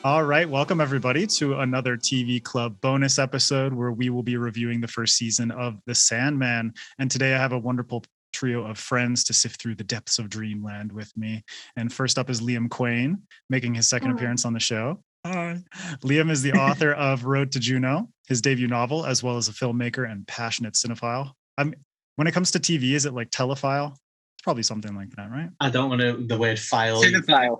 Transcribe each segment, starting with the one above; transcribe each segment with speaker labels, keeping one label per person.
Speaker 1: All right, welcome everybody to another TV Club bonus episode where we will be reviewing the first season of The Sandman. And today I have a wonderful trio of friends to sift through the depths of dreamland with me. And first up is Liam Quane, making his second appearance on the show. Liam is the author of Road to Juneau, his debut novel, as well as a filmmaker and passionate cinephile. When it comes to TV, is it like telephile? It's probably something like that, right?
Speaker 2: I don't want to the word file.
Speaker 3: Cinephile.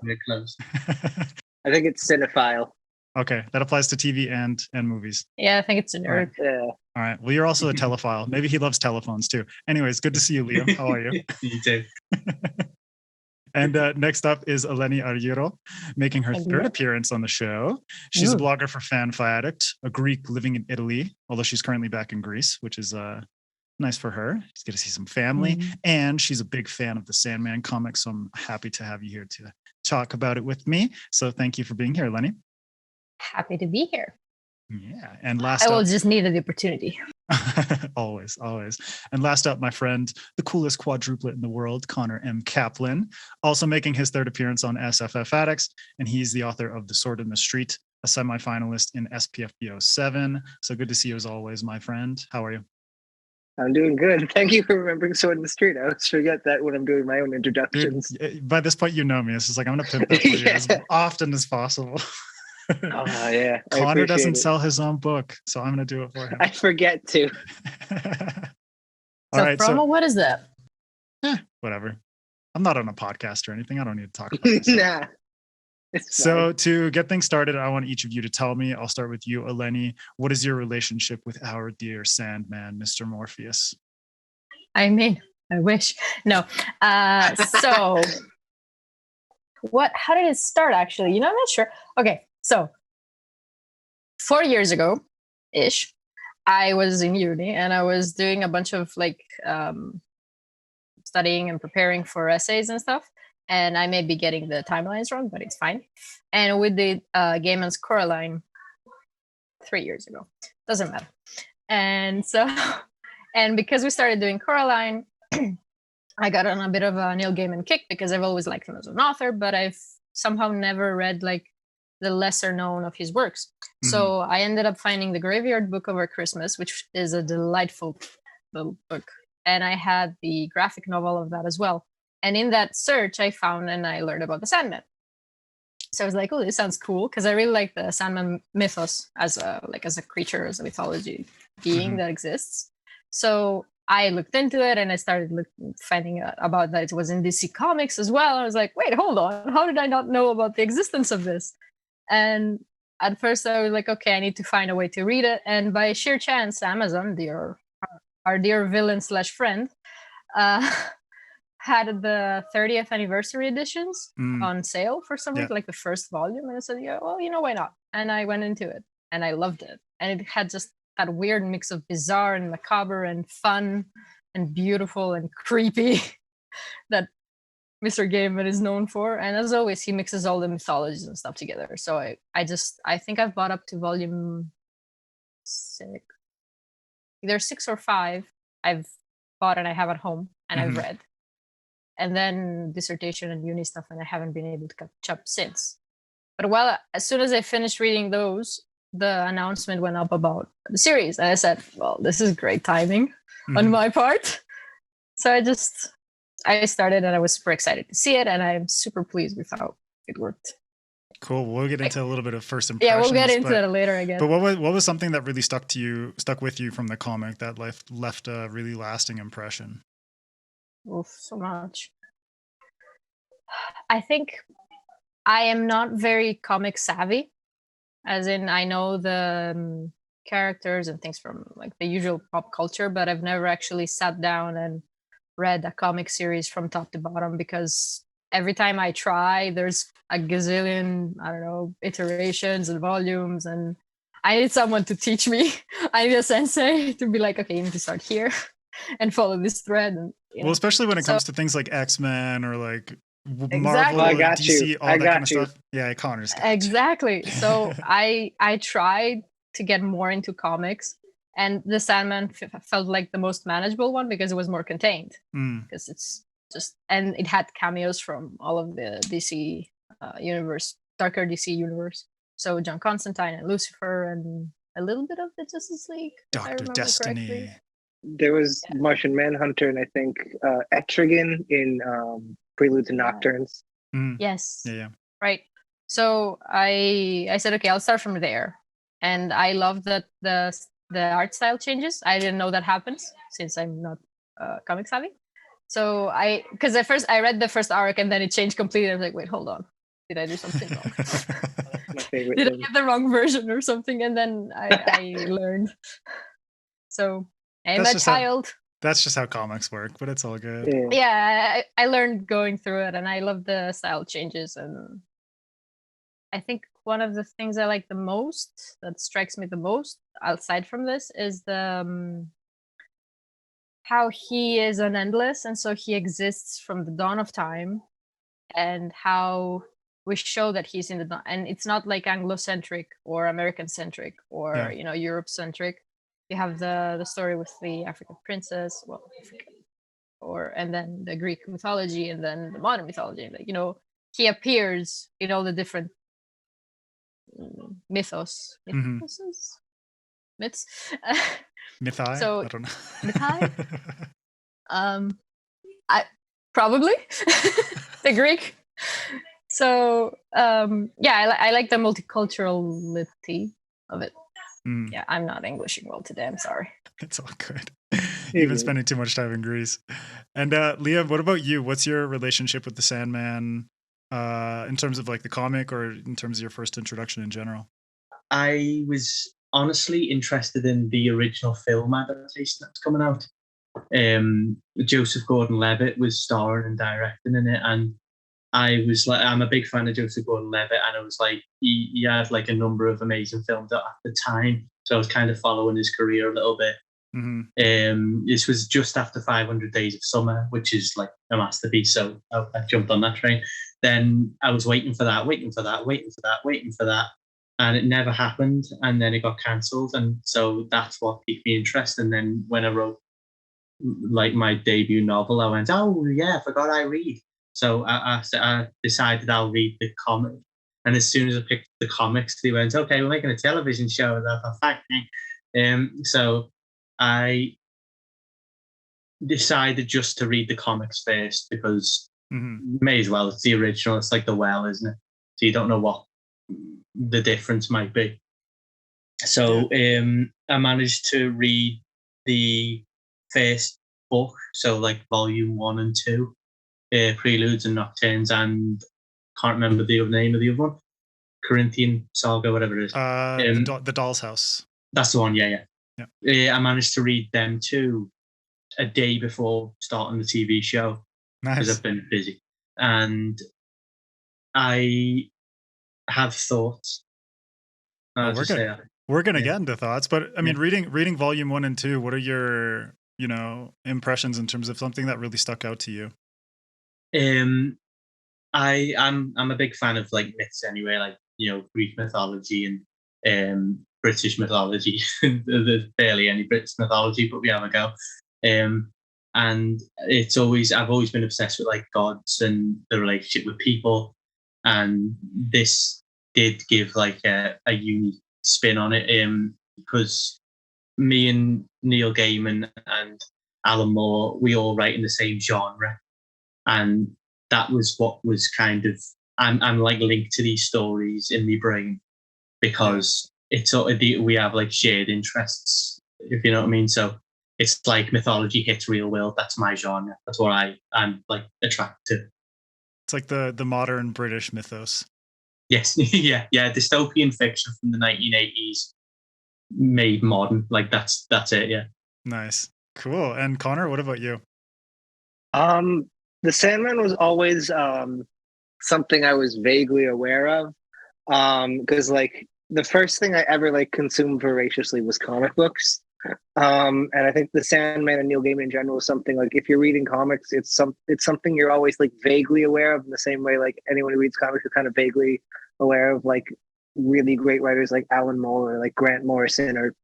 Speaker 3: I think it's cinephile.
Speaker 1: Okay, that applies to TV and movies.
Speaker 4: Yeah, I think it's a nerd.
Speaker 3: Yeah.
Speaker 1: All right. Well, you're also a telephile. Maybe he loves telephones too. Anyways, good to see you, Liam. How are you?
Speaker 2: You too.
Speaker 1: And next up is Eleni Argyró, making her third appearance on the show. She's a blogger for FanFiAddict, a Greek living in Italy, although she's currently back in Greece, which is nice for her. She's going to see some family. And she's a big fan of the Sandman comics, so I'm happy to have you here to talk about it with me. So thank you for being here, Eleni.
Speaker 4: Happy to be here.
Speaker 1: Yeah. And last
Speaker 4: I will just need the opportunity.
Speaker 1: always. And last up, my friend, the coolest quadruplet in the world, Adrian M. Caplan, also making his third appearance on sffaddictspod, and he's the author of The Sword in the Street, a semi-finalist in SPFBO 7. So good to see you as always, my friend. How are you?
Speaker 3: I'm doing good. Thank you for remembering Sword in the Street. I always forget that when I'm doing my own introductions.
Speaker 1: Dude, by this point, you know me. It's just like, I'm going to pimp that for you as often as possible.
Speaker 3: Oh, yeah.
Speaker 1: Connor doesn't sell his own book, so I'm going to do it for him.
Speaker 3: I forget to.
Speaker 1: All right,
Speaker 4: promo, what is that?
Speaker 1: Whatever. I'm not on a podcast or anything. I don't need to talk about this.
Speaker 3: Nah.
Speaker 1: So to get things started, I want each of you to tell me, I'll start with you, Eleni, what is your relationship with our dear Sandman, Mr. Morpheus?
Speaker 4: I mean, I wish. No. So how did it start actually? I'm not sure. Okay. So 4 years ago-ish, I was in uni and I was doing a bunch of studying and preparing for essays and stuff. And I may be getting the timelines wrong, but it's fine. And we did Gaiman's Coraline 3 years ago. Doesn't matter. And because we started doing Coraline, I got on a bit of a Neil Gaiman kick because I've always liked him as an author, but I've somehow never read the lesser known of his works. So I ended up finding The Graveyard Book Over Christmas, which is a delightful little book. And I had the graphic novel of that as well. And in that search, I found and I learned about the Sandman. So I was like, oh, this sounds cool. Because I really like the Sandman mythos as a creature, as a mythology being that exists. So I looked into it and I started finding out about that it was in DC Comics as well. I was like, wait, hold on. How did I not know about the existence of this? And at first I was like, okay, I need to find a way to read it. And by sheer chance, Amazon, our dear villain / friend, had the 30th anniversary editions on sale for some reason, like the first volume. And I said, yeah, well, why not? And I went into it and I loved it. And it had just that weird mix of bizarre and macabre and fun and beautiful and creepy that Mr. Gaiman is known for. And as always, he mixes all the mythologies and stuff together. So I think I've bought up to volume 6, either 6 or 5. I've bought and I have at home and I've read. And then dissertation and uni stuff, and I haven't been able to catch up since. But as soon as I finished reading those, the announcement went up about the series. And I said, well, this is great timing on my part. So I started and I was super excited to see it. And I'm super pleased with how it worked.
Speaker 1: Cool. We'll get into a little bit of first impressions.
Speaker 4: Yeah, we'll get into that later again.
Speaker 1: But what was something that really stuck with you from the comic that left a really lasting impression?
Speaker 4: Oof, so much. I think I am not very comic savvy, as in I know the characters and things from the usual pop culture, but I've never actually sat down and read a comic series from top to bottom because every time I try, there's a gazillion, iterations and volumes, and I need someone to teach me. I need a sensei to be like, okay, you need to start here and follow this thread. And,
Speaker 1: well, especially when it comes to things like X-Men or
Speaker 4: exactly.
Speaker 1: Marvel,
Speaker 3: I got
Speaker 1: DC,
Speaker 3: you.
Speaker 1: all
Speaker 3: I
Speaker 1: that
Speaker 3: got
Speaker 1: kind of
Speaker 3: you.
Speaker 1: stuff. Yeah, Connor's got
Speaker 4: exactly. So I tried to get more into comics, and the Sandman felt like the most manageable one because it was more contained. Because it's and it had cameos from all of the DC universe, darker DC universe. So John Constantine and Lucifer and a little bit of the Justice League, if I
Speaker 1: Dr.
Speaker 4: remember
Speaker 1: Destiny.
Speaker 4: correctly.
Speaker 3: There was Martian Manhunter, and I think Etrigan in Preludes and Nocturnes.
Speaker 4: Yes.
Speaker 1: Yeah.
Speaker 4: Right. So I said, okay, I'll start from there. And I love that the art style changes. I didn't know that happens since I'm not comic savvy. So because at first I read the first arc and then it changed completely. I was like, wait, hold on. Did I do something wrong?
Speaker 3: My favorite
Speaker 4: Did I
Speaker 3: thing.
Speaker 4: get the wrong version or something? And then I learned. So I'm
Speaker 1: That's
Speaker 4: a
Speaker 1: just
Speaker 4: child.
Speaker 1: That's just how comics work, but it's all good.
Speaker 4: Yeah, I learned going through it, and I love the style changes. And I think one of the things I like the most, that strikes me the most, aside from this, is the how he is unendless, and so he exists from the dawn of time, and how we show that he's in the dawn. And it's not like Anglo-centric or American-centric or Europe-centric. You have the story with the African princess, and then the Greek mythology, and then the modern mythology. Like, he appears in all the different myths.
Speaker 1: Mythi?
Speaker 4: So
Speaker 1: I don't know.
Speaker 4: mythi. I probably the Greek. So I like the multiculturality of it. Yeah, I'm not Englishing well today. I'm sorry.
Speaker 1: It's all good. You've been spending too much time in Greece. And Liam, what about you? What's your relationship with the Sandman in terms of like the comic, or in terms of your first introduction in general?
Speaker 2: I was honestly interested in the original film adaptation that's coming out. Joseph Gordon-Levitt was starring and directing in it, and I was like, I'm a big fan of Joseph Gordon-Levitt, and I was like, he had like a number of amazing films at the time, so I was kind of following his career a little bit. This was just after 500 Days of Summer, which is like a masterpiece, so I jumped on that train. Then I was waiting for that, and it never happened, and then it got cancelled, and so that's what piqued me interest. And then when I wrote like my debut novel, I went, oh yeah, I forgot I read. So I decided I'll read the comic. And as soon as I picked the comics, they went, okay, we're making a television show. And I thought, thank you. So I decided just to read the comics first, because you may as well. It's the original. It's like The Well, isn't it? So you don't know what the difference might be. So I managed to read the first book, so like volume 1 and 2. Preludes and Nocturnes, and can't remember the name of the other one. Corinthian Saga, whatever it is.
Speaker 1: The Doll's House.
Speaker 2: That's the one, yeah. I managed to read them too a day before starting the TV show, because I've been busy. And I have thoughts.
Speaker 1: We're gonna get into thoughts, but I mean, reading volume 1 and 2, what are your impressions in terms of something that really stuck out to you? I'm
Speaker 2: a big fan of like myths anyway, like Greek mythology and British mythology. There's barely any British mythology, but we have a go. And I've always been obsessed with like gods and the relationship with people, and this did give like a unique spin on it, because me and Neil Gaiman and Alan Moore, we all write in the same genre. And that was what was kind of, I'm like linked to these stories in my brain, because we have like shared interests, if you know what I mean. So it's like mythology hits real world. That's my genre. That's what I'm like attracted to.
Speaker 1: It's like the modern British mythos.
Speaker 2: Yes, yeah. Dystopian fiction from the 1980s made modern. Like that's it. Yeah.
Speaker 1: Nice, cool. And Connor, what about you?
Speaker 3: The Sandman was always something I was vaguely aware of, because like the first thing I ever like consumed voraciously was comic books, and I think the Sandman and Neil Gaiman in general is something like, if you're reading comics, it's something you're always like vaguely aware of, in the same way like anyone who reads comics is kind of vaguely aware of like really great writers like Alan Moore or like Grant Morrison or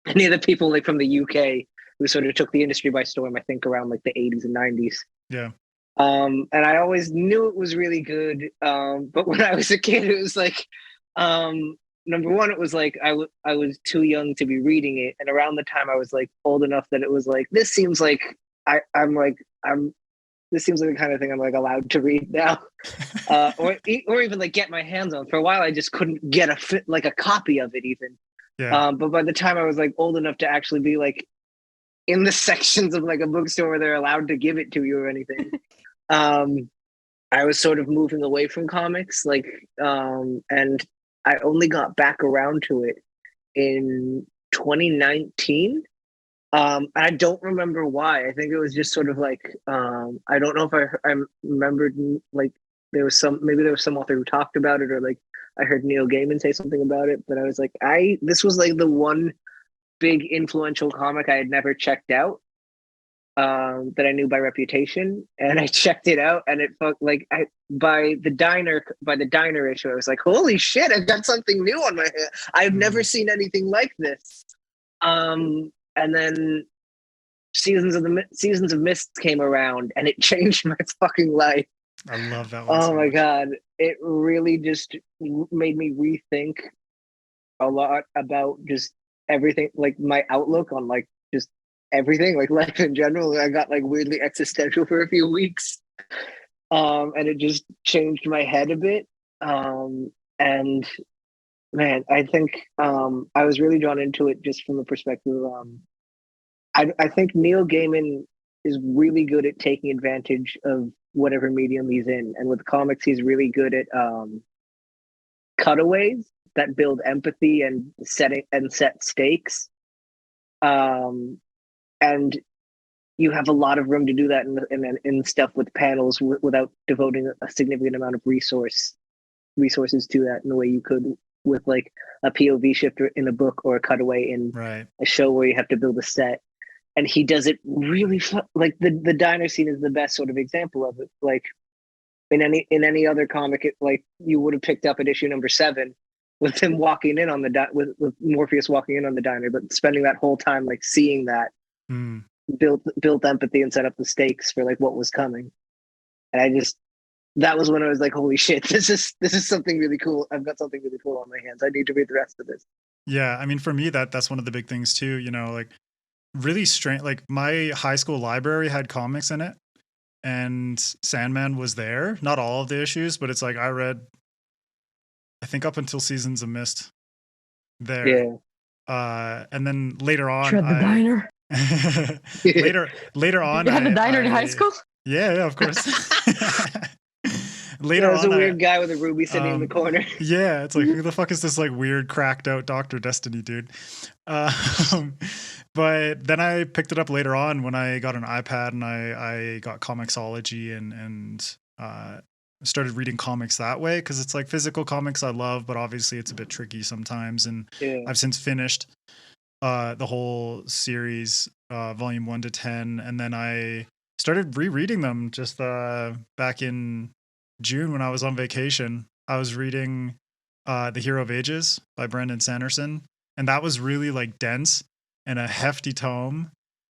Speaker 3: any of the people like from the UK who sort of took the industry by storm, I think around like the 80s and 90s.
Speaker 1: Yeah.
Speaker 3: And I always knew it was really good. But when I was a kid, it was like Number one, it was like I was too young to be reading it, and around the time I was like old enough that it was like this seems like I'm this seems like the kind of thing I'm like allowed to read now, or even like get my hands on. For a while, I just couldn't get a copy of it even.
Speaker 1: Yeah.
Speaker 3: But by the time I was like old enough to actually be like in the sections of like a bookstore where they're allowed to give it to you or anything, I was sort of moving away from comics, and I only got back around to it in 2019. I don't remember why. I think it was just sort of like I don't know if I remembered like there was some author who talked about it, or like I heard Neil Gaiman say something about it, but I was like this was like the one big influential comic I had never checked out, that I knew by reputation, and I checked it out, and it felt like by the diner issue, I was like, holy shit, I've got something new on my hand. I've never seen anything like this. And then Seasons of Mist came around, and it changed my fucking life.
Speaker 1: I love that one.
Speaker 3: Oh my God. It really just made me rethink a lot about just everything, like my outlook on like just everything, like life in general. I got like weirdly existential for a few weeks. And it just changed my head a bit. And man, I think I was really drawn into it just from the perspective. I think Neil Gaiman is really good at taking advantage of whatever medium he's in, and with comics, he's really good at cutaways that build empathy and set stakes. And you have a lot of room to do that in stuff with panels without devoting a significant amount of resources to that in the way you could with like a POV shifter in a book or a cutaway in a show where you have to build a set. And he does it really like the diner scene is the best sort of example of it. Like in any other comic, like you would have picked up at issue number 7 with him walking in on with Morpheus walking in on the diner, but spending that whole time like seeing that built empathy and set up the stakes for like what was coming. And that was when I was like, holy shit, this is something really cool. I've got something really cool on my hands. I need to read the rest of this.
Speaker 1: Yeah, I mean, for me, that's one of the big things too. You know, like really strange. Like my high school library had comics in it, and Sandman was there. Not all of the issues, but it's like I read, I think up until Seasons of Mist there.
Speaker 3: Yeah.
Speaker 1: And then later on,
Speaker 4: Tread the diner.
Speaker 1: later on,
Speaker 4: you had a diner in high school.
Speaker 1: Yeah, of course. Later on,
Speaker 3: there's a weird guy with a ruby sitting in the corner.
Speaker 1: Yeah, it's like, who the fuck is this like weird cracked out Dr. Destiny dude? But then I picked it up later on when I got an iPad and I got Comixology and started reading comics that way, because it's like physical comics I love, but obviously it's a bit tricky sometimes. And I've since finished the whole series, volume 1 to 10, and then I started rereading them just back in June when I was on vacation. I was reading The Hero of Ages by Brandon Sanderson, and that was really like dense and a hefty tome,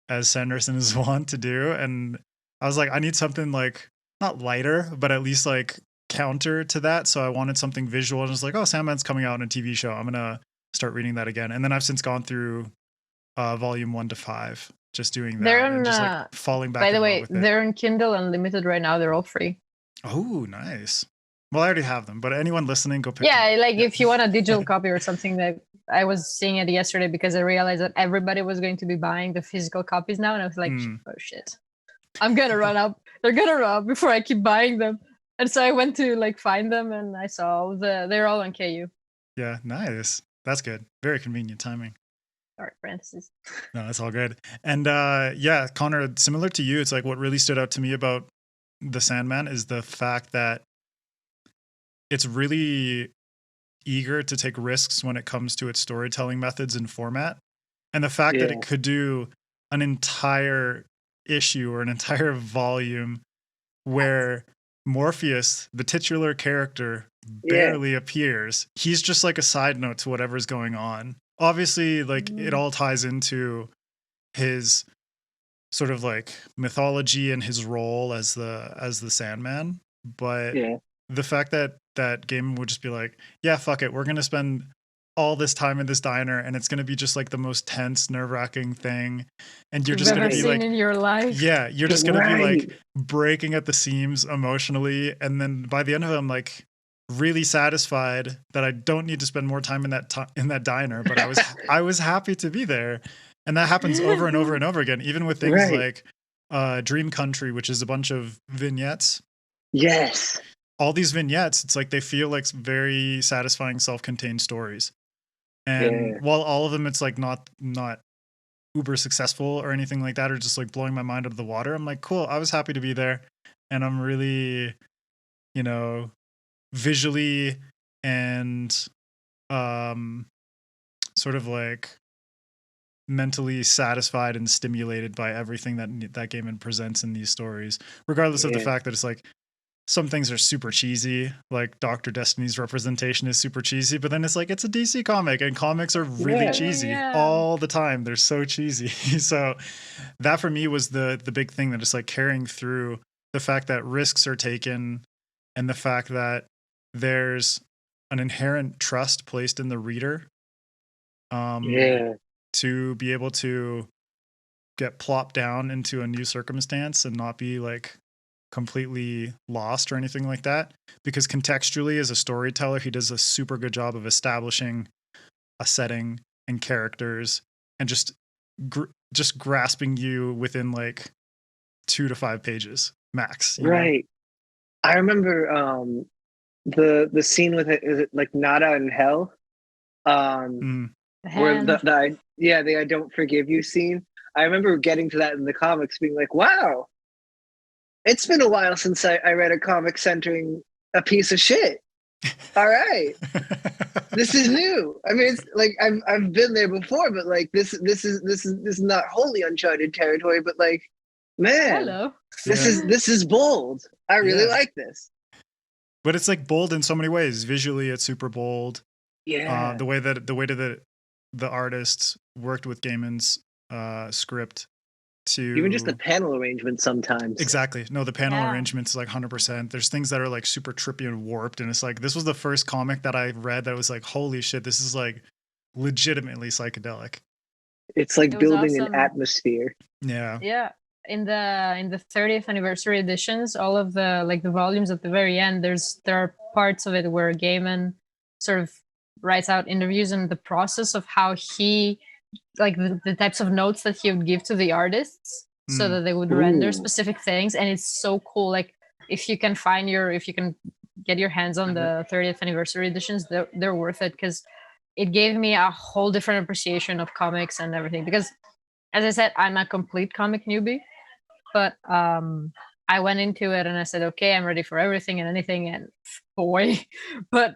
Speaker 1: as Sanderson is wont to do. And I was like, I need something like not lighter, but at least like counter to that. So I wanted something visual, and I was like, oh, Sandman's coming out in a TV show, I'm gonna start reading that again. And then I've since gone through volume 1 to 5, just doing that.
Speaker 4: They're
Speaker 1: and just like falling back.
Speaker 4: By the way, they're on Kindle Unlimited right now. They're all free.
Speaker 1: Oh, nice. Well, I already have them, but anyone listening, go pick
Speaker 4: them. Like if you want a digital copy or something, that I was seeing it yesterday because I realized that everybody was going to be buying the physical copies now, and I was like, oh shit, I'm gonna run up. They're gonna run up before I keep buying them. And so I went to like find them, and I saw they're all on KU.
Speaker 1: Yeah, nice. That's good. Very convenient timing.
Speaker 4: Sorry, parentheses.
Speaker 1: No, that's all good. And yeah, Connor, similar to you, it's like what really stood out to me about the Sandman is the fact that it's really eager to take risks when it comes to its storytelling methods and format. And the fact that it could do an entire issue or an entire volume where Morpheus, the titular character, barely appears. He's just like a side note to whatever's going on. Obviously, like it all ties into his sort of like mythology and his role as the Sandman. But the fact that that Gaiman would just be like, yeah, fuck it, we're gonna spend all this time in this diner, and it's gonna be just like the most tense, nerve-wracking thing, and you're
Speaker 4: You've
Speaker 1: just gonna
Speaker 4: ever
Speaker 1: be
Speaker 4: seen
Speaker 1: like,
Speaker 4: in your life.
Speaker 1: yeah, you're just gonna be
Speaker 3: Right.
Speaker 1: like breaking at the seams emotionally, and then by the end of it, I'm like really satisfied that I don't need to spend more time in that diner, but I was happy to be there, and that happens over and over and over again, even with things
Speaker 3: Right.
Speaker 1: like Dream Country, which is a bunch of vignettes.
Speaker 3: Yes.
Speaker 1: All these vignettes, it's like they feel like very satisfying, self-contained stories. And
Speaker 3: Yeah.
Speaker 1: while all of them, it's like not uber successful or anything like that, or just like blowing my mind out of the water, I'm like, cool, I was happy to be there, and I'm really, you know, visually and sort of like mentally satisfied and stimulated by everything that Gaiman presents in these stories, regardless of the
Speaker 3: Yeah.
Speaker 1: fact that it's like some things are super cheesy, like Dr. Destiny's representation is super cheesy, but then it's like, it's a DC comic, and comics are really
Speaker 3: Yeah.
Speaker 1: cheesy
Speaker 4: Yeah.
Speaker 1: all the time. They're so cheesy. So that for me was the big thing that is like carrying through, the fact that risks are taken, and the fact that there's an inherent trust placed in the reader
Speaker 3: Yeah.
Speaker 1: to be able to get plopped down into a new circumstance and not be like completely lost or anything like that, because contextually as a storyteller, he does a super good job of establishing a setting and characters, and just grasping you within like 2 to 5 pages max, you know?
Speaker 3: Right. I remember the scene with it, is it like Nada and Hell?
Speaker 1: Mm.
Speaker 3: Where
Speaker 4: Hand.
Speaker 3: the I don't forgive you scene. I remember getting to that in the comics, being like, wow, it's been a while since I read a comic centering a piece of shit. All right. This is new. I mean, it's like I've been there before, but like this is not wholly uncharted territory, but like, man,
Speaker 4: Hello.
Speaker 3: this is bold. I really
Speaker 1: Yeah.
Speaker 3: like this.
Speaker 1: But it's like bold in so many ways. Visually, it's super bold.
Speaker 3: Yeah.
Speaker 1: The way that the artists worked with Gaiman's script to
Speaker 3: Even just the panel arrangement sometimes.
Speaker 1: exactly. No, the panel
Speaker 4: Yeah.
Speaker 1: arrangements is like 100%. There's things that are like super trippy and warped, and it's like, this was the first comic that I read that was like, holy shit, this is like legitimately psychedelic.
Speaker 3: It's like
Speaker 4: It was
Speaker 3: building
Speaker 4: awesome.
Speaker 3: an atmosphere.
Speaker 1: Yeah.
Speaker 4: Yeah. In the 30th anniversary editions, all of the like the volumes at the very end, there are parts of it where Gaiman sort of writes out interviews and the process of how he, like the types of notes that he would give to the artists so that they would render
Speaker 3: Ooh.
Speaker 4: specific things. And it's so cool. Like if you can get your hands on the 30th anniversary editions, they're worth it, because it gave me a whole different appreciation of comics and everything. Because as I said, I'm a complete comic newbie, but I went into it and I said, okay, I'm ready for everything and anything, and boy, but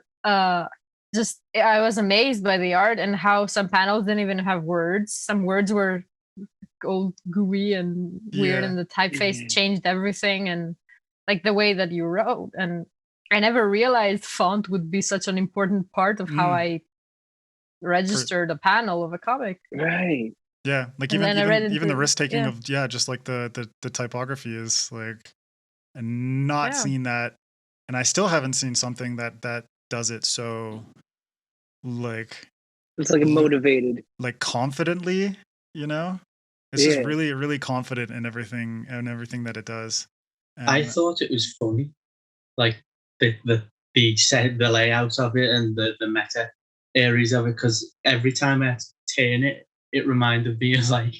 Speaker 4: just I was amazed by the art and how some panels didn't even have words. Some words were all gooey and weird,
Speaker 1: Yeah.
Speaker 4: and the typeface changed everything, and like the way that you wrote. And I never realized font would be such an important part of how I registered a panel of a comic.
Speaker 3: Right.
Speaker 1: Yeah, like
Speaker 4: And then I read
Speaker 1: even the
Speaker 4: into-
Speaker 1: risk taking
Speaker 4: yeah.
Speaker 1: of just like the typography is like, and not
Speaker 4: Yeah.
Speaker 1: seen that, and I still haven't seen something that does it so like
Speaker 3: It's like motivated.
Speaker 1: like confidently, you know? It's just
Speaker 3: Yeah.
Speaker 1: really really confident in everything that it does.
Speaker 2: I thought it was funny, like the set, the layout of it, and the meta areas of it. Because every time I had to turn it, it reminded me of like, do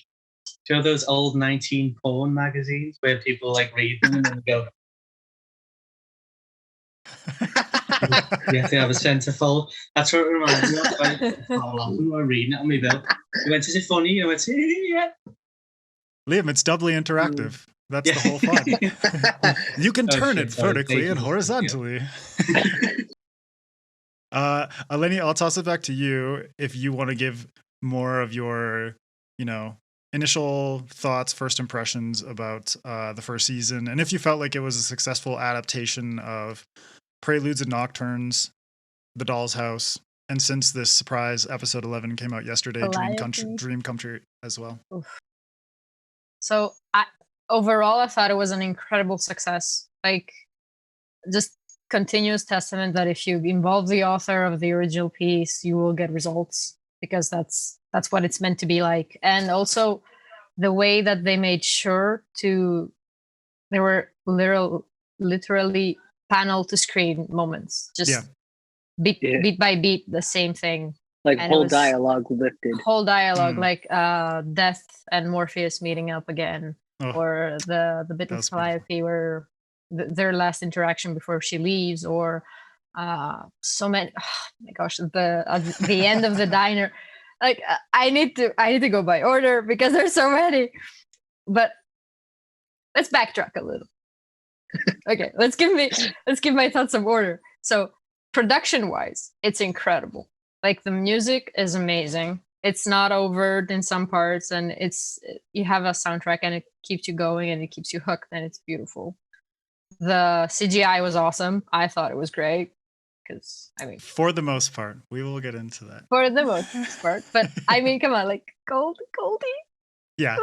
Speaker 2: you know those old 19 porn magazines where people like read them and then go, you have to have a centerfold. That's what it reminds me of. I fall off and I'm reading it on my bill. I went, is it funny? I went, yeah.
Speaker 1: Liam, it's doubly interactive. That's
Speaker 2: Yeah.
Speaker 1: the whole fun. You can
Speaker 2: Oh,
Speaker 1: turn
Speaker 2: shit,
Speaker 1: it
Speaker 2: sorry.
Speaker 1: vertically
Speaker 2: Thank
Speaker 1: and
Speaker 2: you.
Speaker 1: horizontally. Eleni, I'll toss it back to you if you want to give more of your, initial thoughts, first impressions about the first season, and if you felt like it was a successful adaptation of Preludes and Nocturnes, The Doll's House, and since this surprise episode 11 came out yesterday, Dream Country as well.
Speaker 4: Oof. So overall, I thought it was an incredible success. Like, just continuous testament that if you involve the author of the original piece, you will get results, because that's what it's meant to be like. And also the way that they made sure there were literally panel to screen moments, just beat by beat, the same thing.
Speaker 3: Like
Speaker 4: And
Speaker 3: whole dialogue lifted.
Speaker 4: Whole dialogue, like Death and Morpheus meeting up again, or the bit with Calliope where their last interaction before she leaves, or so many. Oh my gosh, the end of the diner. Like I need to go by order because there's so many. But let's backtrack a little. Okay, let's give my thoughts some order. So production wise, it's incredible. Like the music is amazing. It's not overt in some parts, and you have a soundtrack and it keeps you going and it keeps you hooked, and it's beautiful. The CGI was awesome. I thought it was great. Because
Speaker 1: for the most part, we will get into that.
Speaker 4: For the most part, but I mean, come on, like Goldie.
Speaker 1: Yeah,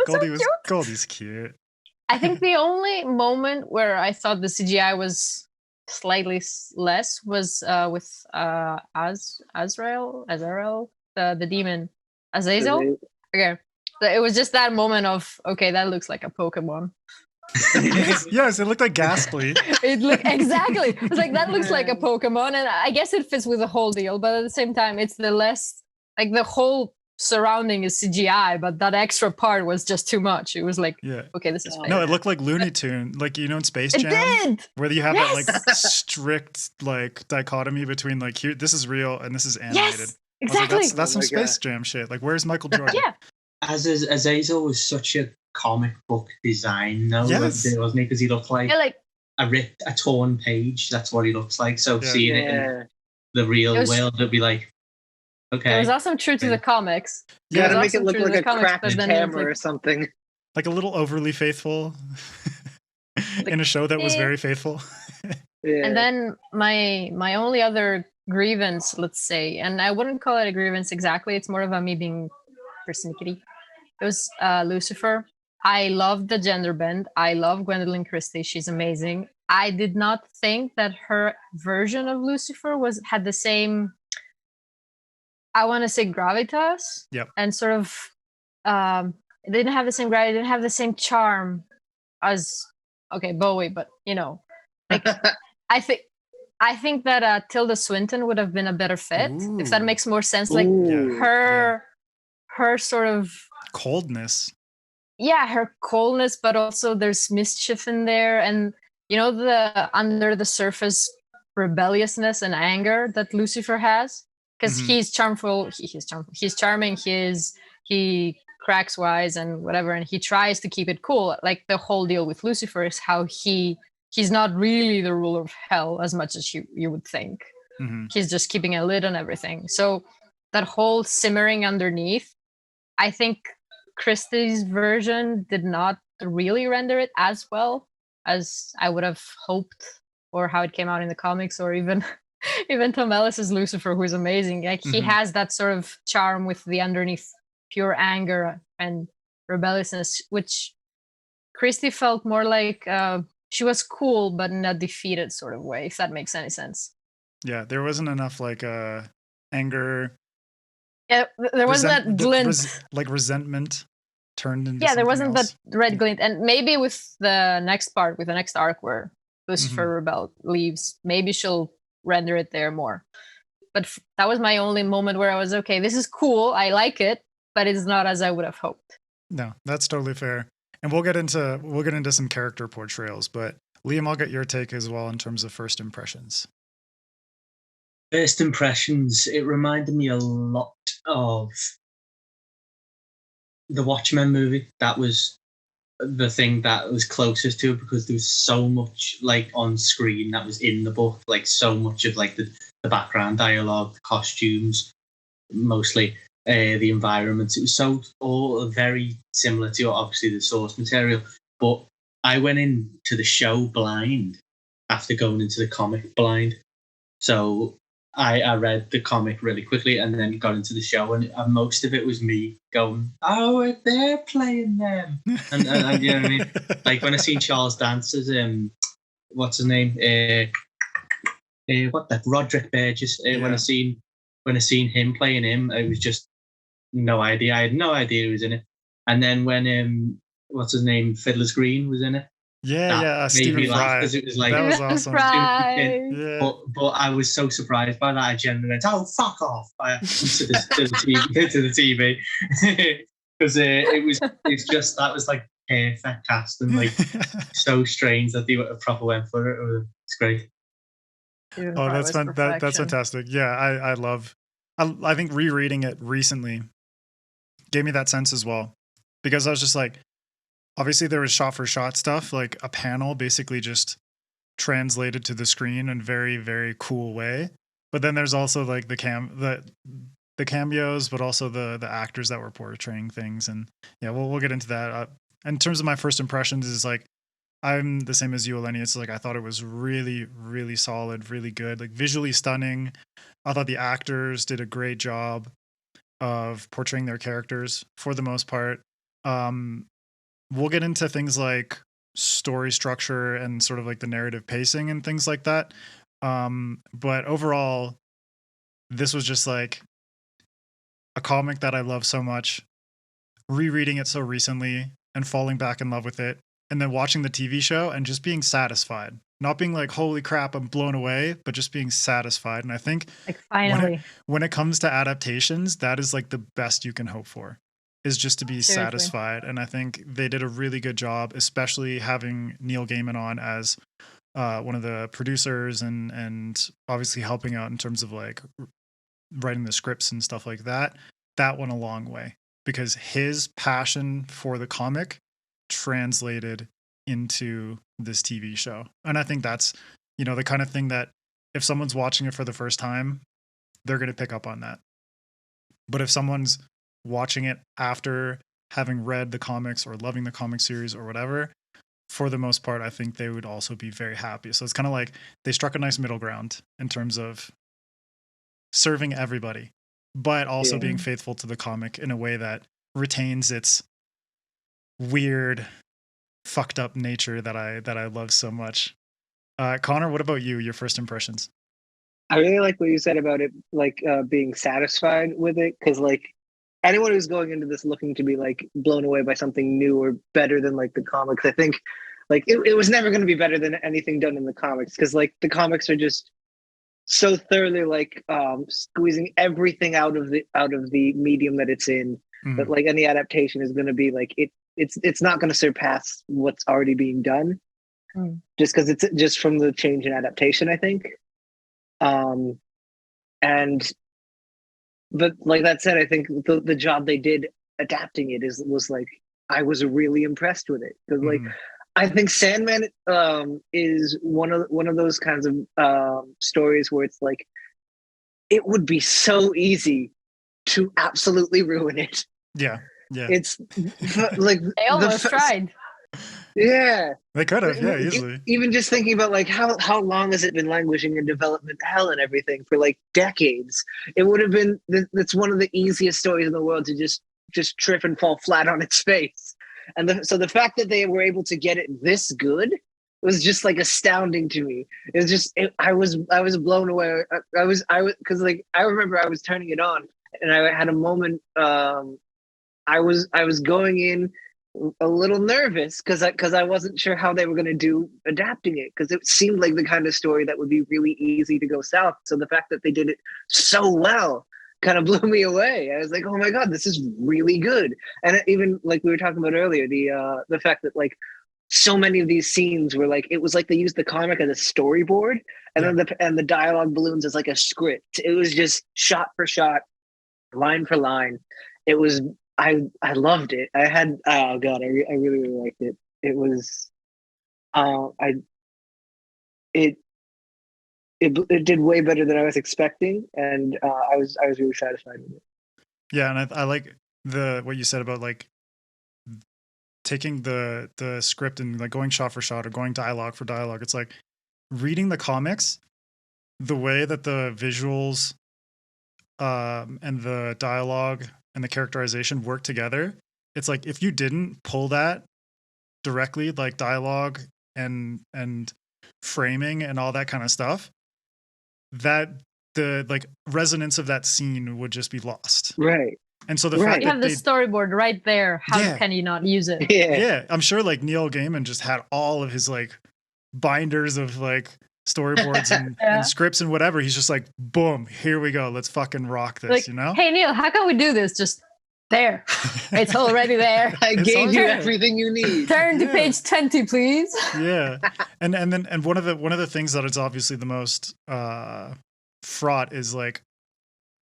Speaker 1: Goldie's cute.
Speaker 4: I think the only moment where I thought the CGI was slightly less was with Azrael, the demon, Azazel. Okay, so it was just that moment of that looks like a Pokemon.
Speaker 1: Yes, it looked like Ghastly.
Speaker 4: It looked exactly. It was like that looks like a Pokemon, and I guess it fits with the whole deal. But at the same time, it's the less like the whole surrounding is CGI, but that extra part was just too much. It was like, okay, this is fake.
Speaker 1: No, it looked like Looney Tune, like in Space Jam,
Speaker 4: it did!
Speaker 1: Where you have that like strict like dichotomy between like here, this is real and this is animated.
Speaker 4: Yes, exactly.
Speaker 1: Like, that's some Space Jam shit. Like, where's Michael Jordan?
Speaker 4: Yeah.
Speaker 2: Azazel was such a comic book design, though, wasn't he? Because he looked like a torn page. That's what he looks like. So seeing it in the real world, it'd be like, okay.
Speaker 4: It was also true to the comics.
Speaker 3: You gotta make it look like a cracked hammer or something.
Speaker 1: Like a little overly faithful in a show that was very faithful.
Speaker 4: And then my only other grievance, let's say, and I wouldn't call it a grievance exactly, it's more of a me being persnickety. It was Lucifer. I love the gender bend. I love Gwendolyn Christie. She's amazing. I did not think that her version of Lucifer had the same, I want to say, gravitas.
Speaker 1: Yep.
Speaker 4: And sort of, it didn't have the same gravity, it didn't have the same charm as, Bowie, but, like, I think that Tilda Swinton would have been a better fit, if that makes more sense. Like, her sort of
Speaker 1: coldness.
Speaker 4: Yeah, her coldness, but also there's mischief in there, and the under the surface rebelliousness and anger that Lucifer has, because he's charmful, he's charming, he cracks wise and whatever, and he tries to keep it cool. Like the whole deal with Lucifer is how he's not really the ruler of hell as much as you would think. He's just keeping a lid on everything. So that whole simmering underneath, I think Christie's version did not really render it as well as I would have hoped, or how it came out in the comics, or even Tom Ellis's Lucifer, who's amazing. Like he has that sort of charm with the underneath pure anger and rebelliousness, which Christie felt more like she was cool, but in a defeated sort of way, if that makes any sense.
Speaker 1: Yeah, there wasn't enough like anger.
Speaker 4: Yeah, there wasn't that glint.
Speaker 1: Like resentment turned into
Speaker 4: there wasn't
Speaker 1: else.
Speaker 4: That red glint. And maybe with the next part, with the next arc where Lucifer leaves, maybe she'll render it there more. But that was my only moment where I was, okay, this is cool, I like it, but it's not as I would have hoped.
Speaker 1: No, that's totally fair. And we'll get into some character portrayals, but Liam, I'll get your take as well in terms of first impressions.
Speaker 2: First impressions, it reminded me a lot of the Watchmen movie. That was the thing that was closest to it, because there was so much like on screen that was in the book, like so much of like the background dialogue, the costumes, mostly the environments. It was so all very similar to obviously the source material. But I went into the show blind after going into the comic blind. So I read the comic really quickly and then got into the show, and most of it was me going, "Oh, they're playing them," and you know what I mean. Like when I seen Charles Dance's what's his name, what that Roderick Burgess. When I seen him playing him, I was just no idea. I had no idea he was in it. And then when what's his name, Fiddler's Green was in it.
Speaker 1: Stephen Fry.
Speaker 2: Because it was like,
Speaker 1: that was awesome.
Speaker 2: Yeah. But I was so surprised by that. I genuinely went, "Oh, fuck off!" to the TV because it's just that was like perfect cast and like so strange that they proper went for it. It's great.
Speaker 1: Oh, that's that's fantastic. Yeah, I think rereading it recently gave me that sense as well, because I was just like, obviously there was shot for shot stuff, like a panel basically just translated to the screen in very, very cool way. But then there's also like the cameos, but also the actors that were portraying things. And yeah, we'll get into that. In terms of my first impressions, is like, I'm the same as you, Eleni. It's like, I thought it was really, really solid, really good, like visually stunning. I thought the actors did a great job of portraying their characters for the most part. We'll get into things like story structure and sort of like the narrative pacing and things like that. But overall, this was just like a comic that I love so much, rereading it so recently and falling back in love with it, and then watching the TV show and just being satisfied, not being like, holy crap, I'm blown away, but just being satisfied. And I think
Speaker 4: like finally,
Speaker 1: when it comes to adaptations, that is like the best you can hope for, is just to be satisfied. And I think they did a really good job, especially having Neil Gaiman on as one of the producers and obviously helping out in terms of like writing the scripts and stuff like that. That went a long way, because his passion for the comic translated into this TV show. And I think that's, the kind of thing that if someone's watching it for the first time, they're going to pick up on that. But if someone's watching it after having read the comics or loving the comic series or whatever, for the most part, I think they would also be very happy. So it's kind of like they struck a nice middle ground in terms of serving everybody, but also being faithful to the comic in a way that retains its weird, fucked up nature that I love so much. Connor, what about you? Your first impressions?
Speaker 3: I really like what you said about it, like being satisfied with it, because like anyone who's going into this looking to be like blown away by something new or better than like the comics, I think like it was never going to be better than anything done in the comics, because like the comics are just so thoroughly like squeezing everything out of the medium that it's in, that like any adaptation is going to be like it's not going to surpass what's already being done, just because it's just from the change in adaptation, I think. But like that said, I think the job they did adapting it was like, I was really impressed with it, because like I think Sandman is one of those kinds of stories where it's like it would be so easy to absolutely ruin it.
Speaker 1: Yeah.
Speaker 3: It's like
Speaker 4: they almost tried.
Speaker 3: Yeah,
Speaker 1: they could have. Yeah, easily.
Speaker 3: Even just thinking about like how long has it been languishing in development hell and everything for like decades? It would have been that's one of the easiest stories in the world to just trip and fall flat on its face. And so the fact that they were able to get it this good was just like astounding to me. It was just I was blown away. I was because like I remember I was turning it on and I had a moment. I was going in a little nervous because I wasn't sure how they were going to do adapting it, because it seemed like the kind of story that would be really easy to go south. So the fact that they did it so well kind of blew me away. I was like, oh my God, this is really good. And even like we were talking about earlier, the fact that like so many of these scenes were like, it was like they used the comic as a storyboard, and then the dialogue balloons as like a script. It was just shot for shot, line for line. It was, I loved it. I had, oh God, I really, really liked it. It was, it did way better than I was expecting, and I was really satisfied with it.
Speaker 1: Yeah, and I like what you said about like taking the script and like going shot for shot or going dialogue for dialogue. It's like reading the comics, the way that the visuals and the dialogue and the characterization work together. It's like if you didn't pull that directly, like dialogue and framing and all that kind of stuff, that the like resonance of that scene would just be lost.
Speaker 3: Right.
Speaker 1: And so the
Speaker 3: Right.
Speaker 1: fact
Speaker 4: You
Speaker 1: that
Speaker 4: have the
Speaker 1: they,
Speaker 4: storyboard right there. How
Speaker 1: Yeah.
Speaker 4: can you not use it?
Speaker 3: Yeah.
Speaker 1: yeah, I'm sure like Neil Gaiman just had all of his like binders of like storyboards and,
Speaker 4: Yeah.
Speaker 1: and scripts and whatever. He's just like, boom, here we go. Let's fucking rock this,
Speaker 4: Like,
Speaker 1: you know?
Speaker 4: hey Neil, how can we do this? Just there. It's already there.
Speaker 3: I
Speaker 1: It's
Speaker 3: gave
Speaker 1: all
Speaker 3: you
Speaker 1: there.
Speaker 3: everything you need.
Speaker 4: Turn to
Speaker 1: Yeah.
Speaker 4: page 20, please.
Speaker 1: Yeah. And one of the things that is obviously the most fraught is like,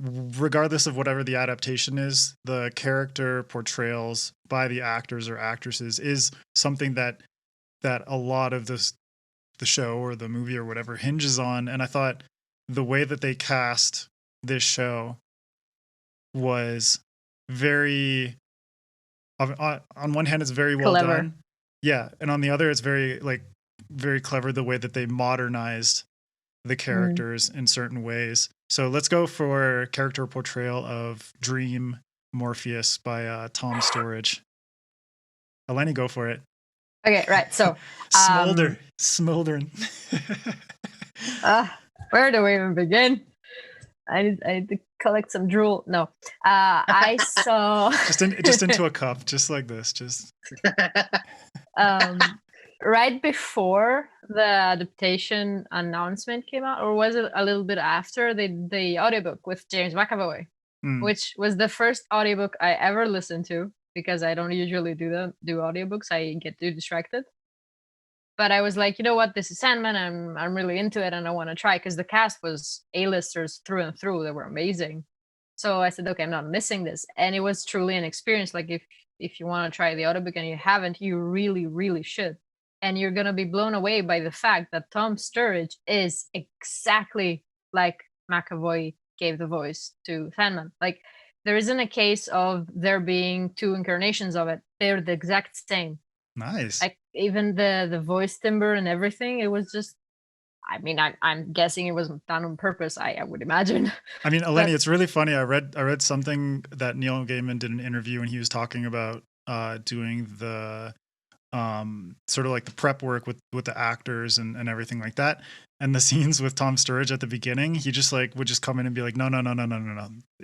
Speaker 1: regardless of whatever the adaptation is, the character portrayals by the actors or actresses is something that a lot of the show or the movie or whatever hinges on. And I thought the way that they cast this show was very, on one hand, it's very well
Speaker 4: Clever.
Speaker 1: done. Yeah. And on the other, it's very clever the way that they modernized the characters in certain ways. So let's go for character portrayal of Dream Morpheus by Tom Sturridge. Eleni, go for it.
Speaker 4: Okay, right. So
Speaker 1: Smoldering.
Speaker 4: where do we even begin? I need to collect some drool. No. I saw
Speaker 1: just into a cup, just like this. Just
Speaker 4: right before the adaptation announcement came out, or was it a little bit after the audiobook with James McAvoy, which was the first audiobook I ever listened to, because I don't usually do audiobooks. I get too distracted. But I was like, you know what? This is Sandman. I'm really into it, and I want to try, because the cast was A-listers through and through. They were amazing. So I said, okay, I'm not missing this. And it was truly an experience. Like if you want to try the audiobook and you haven't, you really, really should. And you're going to be blown away by the fact that Tom Sturridge is exactly like McAvoy gave the voice to Sandman. Like, there isn't a case of there being two incarnations of it. They're the exact same.
Speaker 1: nice.
Speaker 4: Like, even the voice timbre and everything, it was just, I mean, I'm guessing it wasn't done on purpose, I would imagine.
Speaker 1: I mean, Eleni, it's really funny. I read something that Neil Gaiman did an interview, and he was talking about doing the sort of like the prep work with the actors and everything like that. And the scenes with Tom Sturridge at the beginning, he just like would just come in and be like, no,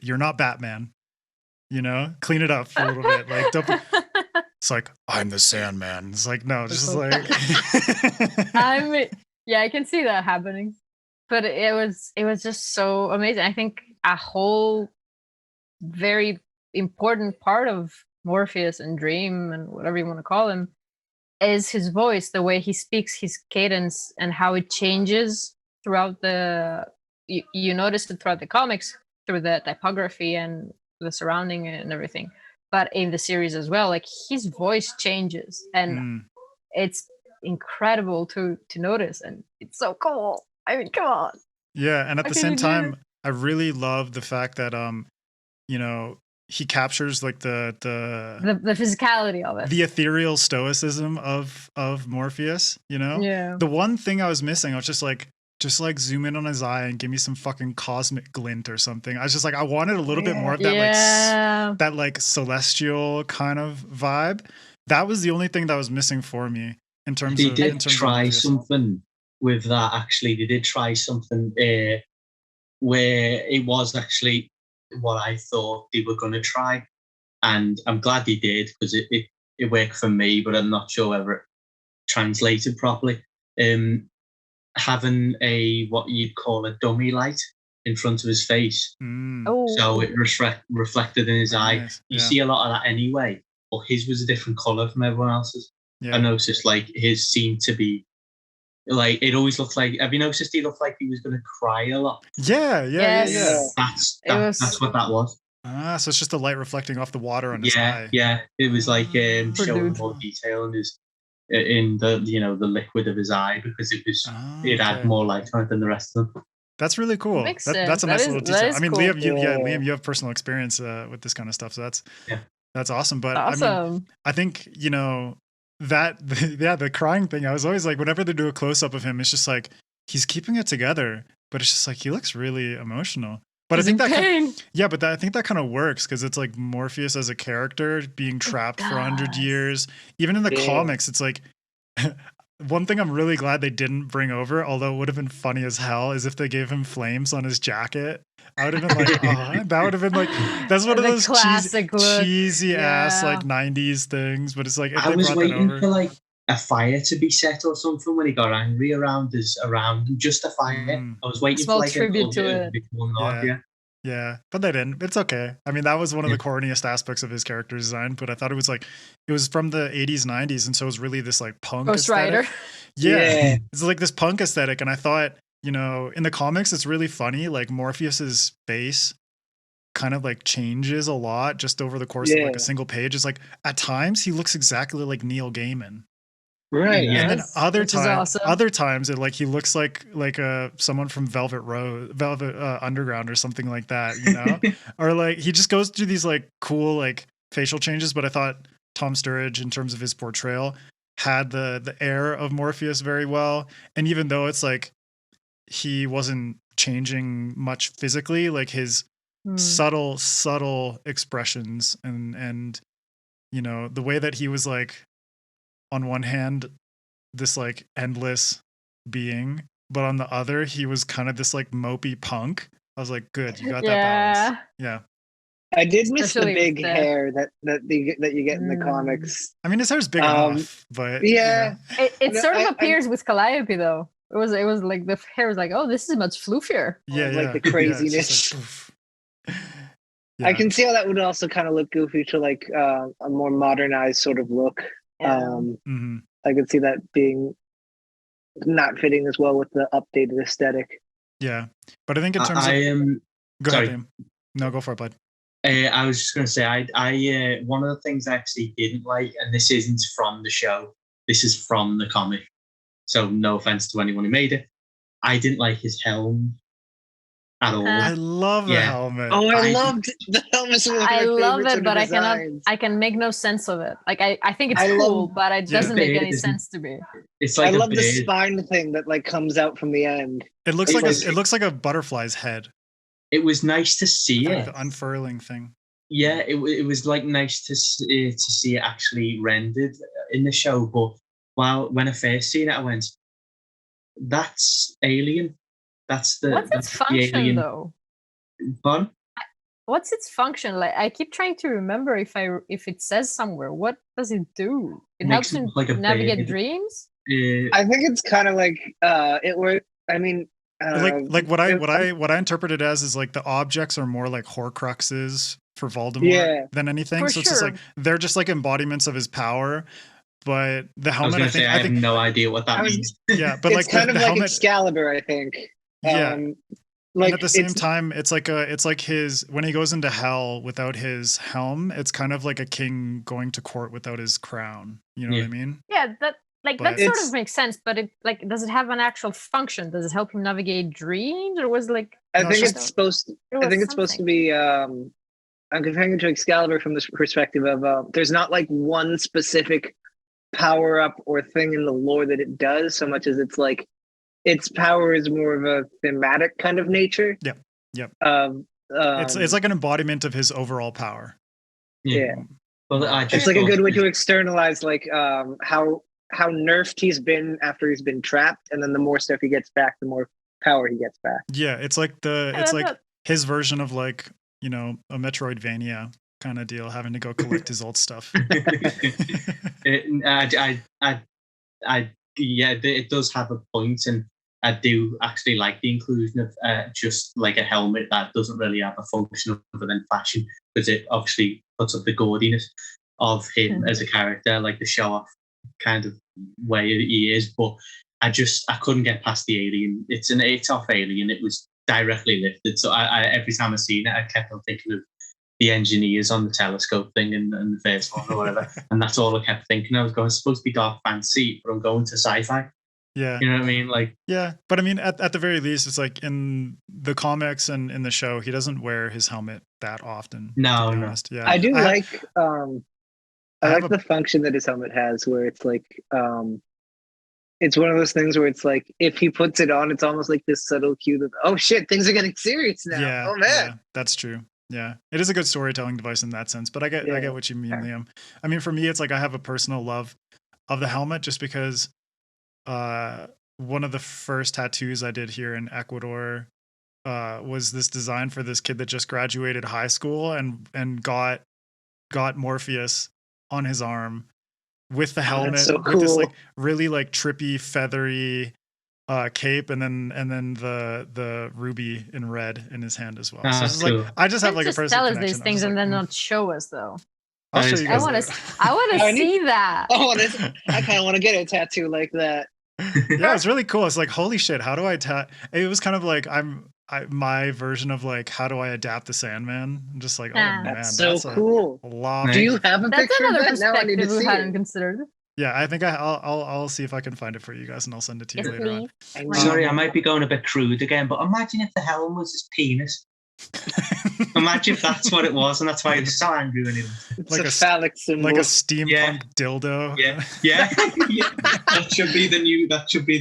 Speaker 1: you're not Batman, you know, clean it up for a little bit. Like, don't be... It's like, I'm the Sandman. It's like, no, just like
Speaker 4: yeah, I can see that happening. But it was just so amazing. I think a whole very important part of Morpheus and Dream and whatever you want to call him is his voice, the way he speaks, his cadence, and how it changes throughout you notice it throughout the comics through the typography and the surrounding and everything. But in the series as well, like, his voice changes, and it's incredible to notice, and it's so cool. I mean, come on.
Speaker 1: Yeah, and at the same time, I really love the fact that you know, he captures like the
Speaker 4: physicality of it,
Speaker 1: the ethereal stoicism of Morpheus, you know?
Speaker 4: Yeah.
Speaker 1: The one thing I was missing, I was just like zoom in on his eye and give me some fucking cosmic glint or something. I was just like, I wanted a little bit more of that, that like celestial kind of vibe. That was the only thing that was missing for me in terms of.
Speaker 2: They did try something with that. Actually, they did try something where it was actually what I thought they were going to try, and I'm glad they did, because it worked for me, but I'm not sure whether it translated properly. Having what you'd call a dummy light in front of his face, so it reflected in his eye.
Speaker 1: Nice.
Speaker 2: You see a lot of that anyway, but his was a different color from everyone else's. I noticed like his seemed to be like, it always looked like, have you noticed he looked like he was going to cry a lot?
Speaker 1: Yeah.
Speaker 2: That's what that was.
Speaker 1: So it's just the light reflecting off the water on his eye.
Speaker 2: Yeah, it was like showing more detail in his the liquid of his eye, because it had more light on it than the rest of them.
Speaker 1: That's really cool. That's a nice little detail. I mean, cool. Liam, you have personal experience with this kind of stuff, so that's awesome. But
Speaker 4: awesome.
Speaker 1: I mean, I think, you know, the crying thing, I was always like, whenever they do a close-up of him, it's just like he's keeping it together, but it's just like he looks really emotional. But
Speaker 4: he's
Speaker 1: I think
Speaker 4: I
Speaker 1: think that kind of works, because it's like Morpheus as a character being trapped for 100 years. Even in the comics, it's like one thing I'm really glad they didn't bring over, although it would have been funny as hell, is if they gave him flames on his jacket. I would have been like, oh, that would have been like, that's one of
Speaker 4: The
Speaker 1: those
Speaker 4: classic look.
Speaker 1: cheesy ass
Speaker 4: Yeah.
Speaker 1: like 90s things. But it's like, if
Speaker 2: I
Speaker 1: they
Speaker 2: was
Speaker 1: brought that
Speaker 2: waiting
Speaker 1: over.
Speaker 2: for like a fire to be set or something when he got angry around him, just a fire. I was waiting
Speaker 4: Small
Speaker 2: for like a
Speaker 4: tribute
Speaker 2: little
Speaker 4: to
Speaker 2: bit
Speaker 4: it.
Speaker 2: of nod, yeah.
Speaker 1: Yeah, but they didn't. It's okay. I mean, that was one of the corniest aspects of his character design, but I thought it was like, it was from the 80s, 90s, and so it was really this like punk
Speaker 4: Ghost
Speaker 1: aesthetic.
Speaker 4: Rider.
Speaker 1: Yeah, it's like this punk aesthetic, and I thought, you know, in the comics, it's really funny. Like Morpheus's face kind of like changes a lot just over the course of like a single page. It's like at times he looks exactly like Neil Gaiman.
Speaker 3: Right.
Speaker 1: And then other times it like he looks like someone from Velvet Underground or something like that, you know? Or like he just goes through these like cool like facial changes, but I thought Tom Sturridge in terms of his portrayal had the air of Morpheus very well. And even though it's like he wasn't changing much physically, like his subtle expressions and you know, the way that he was like on one hand, this like endless being, but on the other, he was kind of this like mopey punk. I was like, good, you got that balance. Yeah.
Speaker 3: I did miss
Speaker 4: Especially
Speaker 3: the big hair that you get in the comics.
Speaker 1: I mean, his hair's big enough, but
Speaker 3: yeah,
Speaker 4: it sort of appears with Calliope though. It was like the hair was like, oh, this is much fluffier.
Speaker 1: Yeah,
Speaker 3: like the craziness.
Speaker 1: Yeah.
Speaker 3: I can see how that would also kind of look goofy to like a more modernized sort of look.
Speaker 4: Yeah.
Speaker 3: I could see that being not fitting as well with the updated aesthetic.
Speaker 1: Yeah, but I think in terms of go ahead, Liam. No, go for it, bud.
Speaker 2: I was just going to say, I one of the things I actually didn't like, and this isn't from the show, this is from the comic, so no offense to anyone who made it. I didn't like his helm at all.
Speaker 1: I love the helmet.
Speaker 3: Oh, I loved the helmet.
Speaker 4: I love it, but I can make no sense of it. Like I think it's cool, but it doesn't make any sense to me.
Speaker 2: It's like
Speaker 3: I love the spine thing that like comes out from the end.
Speaker 1: It looks like a butterfly's head.
Speaker 2: It was nice to see
Speaker 1: it. The unfurling thing.
Speaker 2: Yeah, it was like nice to see it actually rendered in the show. But when I first seen it, I went, "That's Alien. What's
Speaker 4: its function though?
Speaker 2: Pardon?
Speaker 4: What's its function? Like I keep trying to remember if it says somewhere. What does it do? It helps him like navigate dreams.
Speaker 3: I think it's kind of like it were. I mean,
Speaker 1: like what I interpret it as is like the objects are more like Horcruxes for Voldemort than anything. So it's just like they're just like embodiments of his power. But the helmet,
Speaker 2: I have no idea what that means.
Speaker 1: Yeah, but
Speaker 3: it's
Speaker 1: like
Speaker 3: kind of like
Speaker 1: helmet,
Speaker 3: Excalibur, I think.
Speaker 1: Yeah. Like, and at the same time, it's like his when he goes into hell without his helm, it's kind of like a king going to court without his crown. You know what I mean?
Speaker 4: Yeah, that sort of makes sense. But it like does it have an actual function? Does it help him navigate dreams, or was like?
Speaker 3: I think it's supposed to be. I'm comparing it to Excalibur from the perspective of there's not like one specific power up or thing in the lore that it does so much as it's like. Its power is more of a thematic kind of nature.
Speaker 1: Yep. It's like an embodiment of his overall power.
Speaker 3: Yeah. Well, it's like a good way to externalize like how nerfed he's been after he's been trapped, and then the more stuff he gets back, the more power he gets back.
Speaker 1: Yeah, it's like his version of like, you know, a Metroidvania kind of deal, having to go collect his old stuff.
Speaker 2: It does have a point, and I do actually like the inclusion of just like a helmet that doesn't really have a function other than fashion, because it obviously puts up the gaudiness of him as a character, like the show-off kind of way he is. But I couldn't get past the alien. It's an 8-off alien. It was directly lifted, so I every time I seen it, I kept on thinking of the engineers on the telescope thing in the first one or whatever, and that's all I kept thinking. I was going, it's supposed to be dark fantasy, but I'm going to sci-fi.
Speaker 1: Yeah,
Speaker 2: you know what I mean? Like,
Speaker 1: yeah, but I mean, at the very least, it's like in the comics and in the show, he doesn't wear his helmet that often.
Speaker 2: No.
Speaker 1: Yeah,
Speaker 3: I do like the function that his helmet has, where it's like, it's one of those things where it's like, if he puts it on, it's almost like this subtle cue that, oh shit, things are getting serious now.
Speaker 1: Yeah,
Speaker 3: oh man,
Speaker 1: yeah, that's true. Yeah, it is a good storytelling device in that sense, but I get what you mean, Liam. I mean, for me, it's like I have a personal love of the helmet just because one of the first tattoos I did here in Ecuador was this design for this kid that just graduated high school and got Morpheus on his arm with the helmet,
Speaker 3: so
Speaker 1: with this like
Speaker 3: cool.
Speaker 1: really like trippy, feathery cape, and then the ruby in red in his hand as well. So it's
Speaker 2: Cool.
Speaker 1: like I just have
Speaker 4: You
Speaker 1: like a
Speaker 4: just
Speaker 1: personal
Speaker 4: tell us
Speaker 1: connection.
Speaker 4: these things
Speaker 1: I'm
Speaker 4: and
Speaker 1: just
Speaker 4: then
Speaker 1: like,
Speaker 4: not show us though.
Speaker 1: I'll
Speaker 2: That
Speaker 1: show
Speaker 2: is
Speaker 1: you
Speaker 2: cool.
Speaker 1: guys.
Speaker 4: I want
Speaker 3: I
Speaker 4: to
Speaker 3: need-
Speaker 4: see that.
Speaker 3: I kind of want to get a tattoo like that.
Speaker 1: Yeah, it's really cool. It's like, holy shit, how do I it was kind of like my version of like, how do I adapt the Sandman? I'm just like, oh
Speaker 4: Ah.
Speaker 1: man,
Speaker 3: That's so
Speaker 1: that's
Speaker 3: cool.
Speaker 1: a lot.
Speaker 3: Do you have a
Speaker 4: That's
Speaker 3: picture of
Speaker 4: another
Speaker 3: that? Now I need to
Speaker 4: perspective we
Speaker 3: see
Speaker 4: hadn't
Speaker 3: it.
Speaker 4: considered.
Speaker 1: Yeah, I think I'll see if I can find it for you guys, and I'll send it to you
Speaker 4: Yes,
Speaker 1: later on.
Speaker 4: please.
Speaker 2: Sorry, I might be going a bit crude again, but imagine if the helm was his penis. Imagine if that's what it was, and that's why he was so angry when he was.
Speaker 3: It's
Speaker 1: Like
Speaker 3: a
Speaker 1: a
Speaker 3: phallic symbol.
Speaker 1: like a steampunk dildo.
Speaker 2: Yeah. Yeah. That should be the new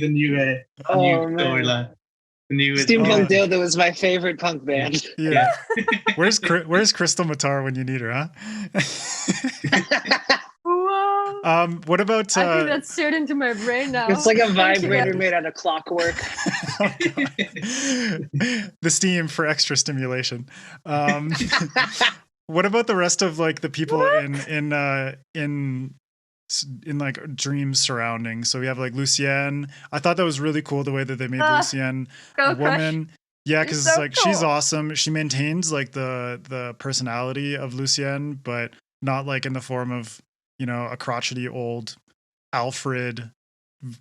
Speaker 2: new
Speaker 3: Oh, man.
Speaker 2: storyline. The new
Speaker 3: Steampunk
Speaker 1: Oh.
Speaker 3: Dildo is my favorite punk band.
Speaker 1: Yeah. Where's Crystal Matar when you need her, huh?
Speaker 4: Wow.
Speaker 1: What about
Speaker 4: I think that's seared into my brain now.
Speaker 3: It's like a
Speaker 4: Thank you,
Speaker 3: vibrator
Speaker 4: guys.
Speaker 3: made out of clockwork.
Speaker 1: oh, God. The steam for extra stimulation. What about the rest of like the people in like Dream's surroundings? So we have like Lucienne. I thought that was really cool the way that they made Lucienne
Speaker 4: Girl
Speaker 1: a
Speaker 4: crush.
Speaker 1: woman. Yeah,
Speaker 4: You're
Speaker 1: because
Speaker 4: so
Speaker 1: it's like she's
Speaker 4: cool.
Speaker 1: awesome. She maintains like the personality of Lucienne, but not like in the form of, you know, a crotchety old Alfred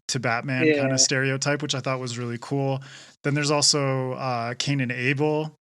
Speaker 1: to Batman kind
Speaker 3: Yeah.
Speaker 1: of stereotype, which I thought was really cool. Then there's also Cain and Abel.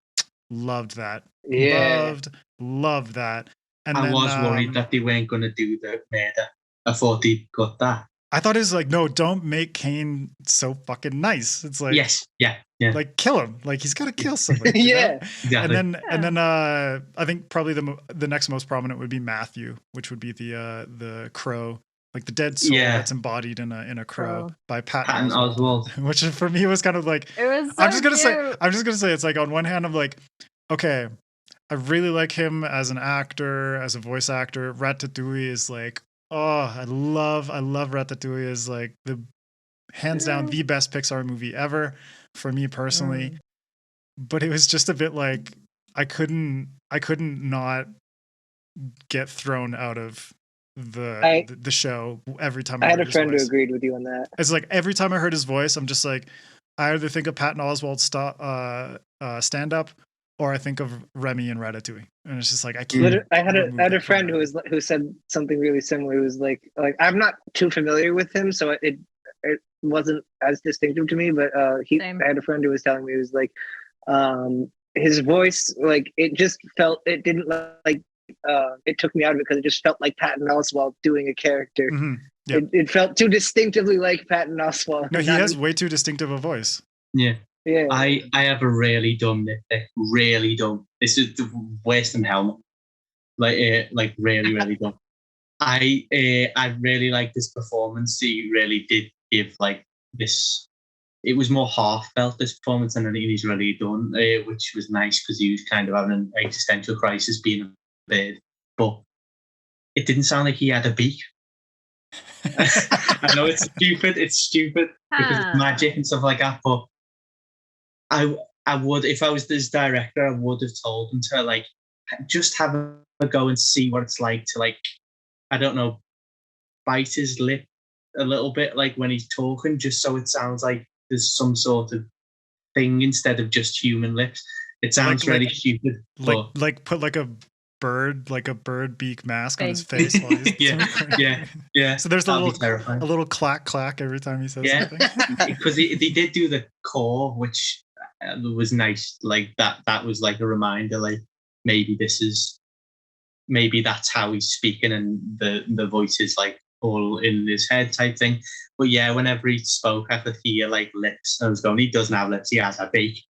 Speaker 1: Loved that.
Speaker 3: Yeah.
Speaker 1: Loved that. And
Speaker 2: I
Speaker 1: then,
Speaker 2: was worried that they weren't going to do the murder. I thought they'd got that.
Speaker 1: I thought it was like, no, don't make Cain so fucking nice. It's like,
Speaker 2: Yes, yeah.
Speaker 1: like kill him. Like he's got to kill somebody. you
Speaker 3: Yeah.
Speaker 1: know?
Speaker 2: Exactly.
Speaker 1: And then I think probably the next most prominent would be Matthew, which would be the crow, like the dead soul
Speaker 2: Yeah.
Speaker 1: that's embodied in a crow by Patton
Speaker 2: Patton
Speaker 1: Oswalt.
Speaker 2: Oswalt.
Speaker 1: Which for me was kind of like,
Speaker 4: It was so
Speaker 1: I'm just gonna
Speaker 4: cute.
Speaker 1: say it's like, on one hand I'm like, okay, I really like him as an actor, as a voice actor. Ratatouille is like, oh, I love Ratatouille. Is like the hands down the best Pixar movie ever for me personally. But it was just a bit like I couldn't not get thrown out of the show every time
Speaker 3: I had
Speaker 1: heard
Speaker 3: a
Speaker 1: his
Speaker 3: friend who
Speaker 1: voice.
Speaker 3: agreed with you on that.
Speaker 1: It's like every time I heard his voice, I'm just like, I either think of Patton Oswalt's stand up, or I think of Remy and Ratatouille, and it's just like I can't.
Speaker 3: I had
Speaker 1: remove
Speaker 3: a
Speaker 1: that from
Speaker 3: friend
Speaker 1: my
Speaker 3: who said something really similar. Who was like I'm not too familiar with him, so it wasn't as distinctive to me. But I had a friend who was telling me, it was like his voice, like it just felt, it didn't like it took me out of it because it just felt like Patton Oswalt doing a character.
Speaker 1: Mm-hmm. Yep.
Speaker 3: It felt too distinctively like Patton Oswalt.
Speaker 1: No, he has way too distinctive a voice.
Speaker 2: Yeah.
Speaker 3: Yeah.
Speaker 2: I have a really dumb nitpick. Really dumb. This is the worst in hell. Like really, really dumb. I really like this performance. He really did give like this. It was more heartfelt, this performance, than anything he's really done, which was nice because he was kind of having an existential crisis being a bird. But it didn't sound like he had a beak. I know it's stupid. It's stupid because it's magic and stuff like that. But I would, if I was this director, I would have told him to like just have a go and see what it's like to like, I don't know, bite his lip a little bit like when he's talking, just so it sounds like there's some sort of thing instead of just human lips. It sounds really stupid.
Speaker 1: Like put like a bird beak mask on his face while he's
Speaker 2: yeah.
Speaker 1: So there's a
Speaker 2: terrifying.
Speaker 1: little clack every time he says something.
Speaker 2: Because he did do the core, which was nice. Like that was like a reminder, like maybe that's how he's speaking, and the voice is like all in his head type thing. But yeah, whenever he spoke, I could hear like lips. I was going, he doesn't have lips, he has a beak.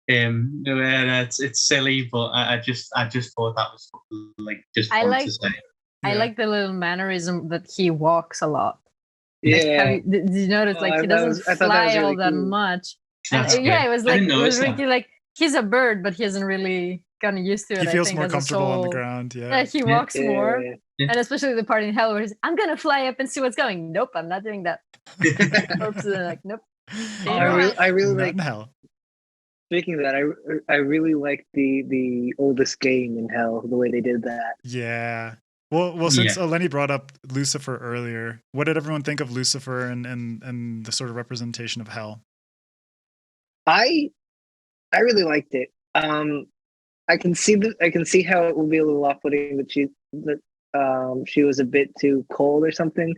Speaker 2: It's silly, but I just thought that was like just fun to say.
Speaker 4: I like the little mannerism that he walks a lot.
Speaker 3: Yeah.
Speaker 4: Did you notice like he doesn't fly all that much? And, it was like it was really like he's a bird, but he hasn't really gotten used to it.
Speaker 1: He feels
Speaker 4: I think,
Speaker 1: more
Speaker 4: as a
Speaker 1: comfortable on the
Speaker 4: soul.
Speaker 1: ground.
Speaker 4: Yeah,
Speaker 1: Yeah.
Speaker 4: he walks more,
Speaker 2: Yeah.
Speaker 4: and especially the part in Hell where he's, I'm gonna fly up and see what's going. Nope, I'm not doing that. Corpses are like, nope.
Speaker 3: I really
Speaker 1: Not
Speaker 3: like.
Speaker 1: in hell.
Speaker 3: Speaking of that, I really like the oldest game in Hell, the way they did that.
Speaker 1: Yeah. Well, since Eleni brought up Lucifer earlier, what did everyone think of Lucifer and the sort of representation of hell?
Speaker 3: I really liked it. I can see how it will be a little off-putting that she was a bit too cold or something.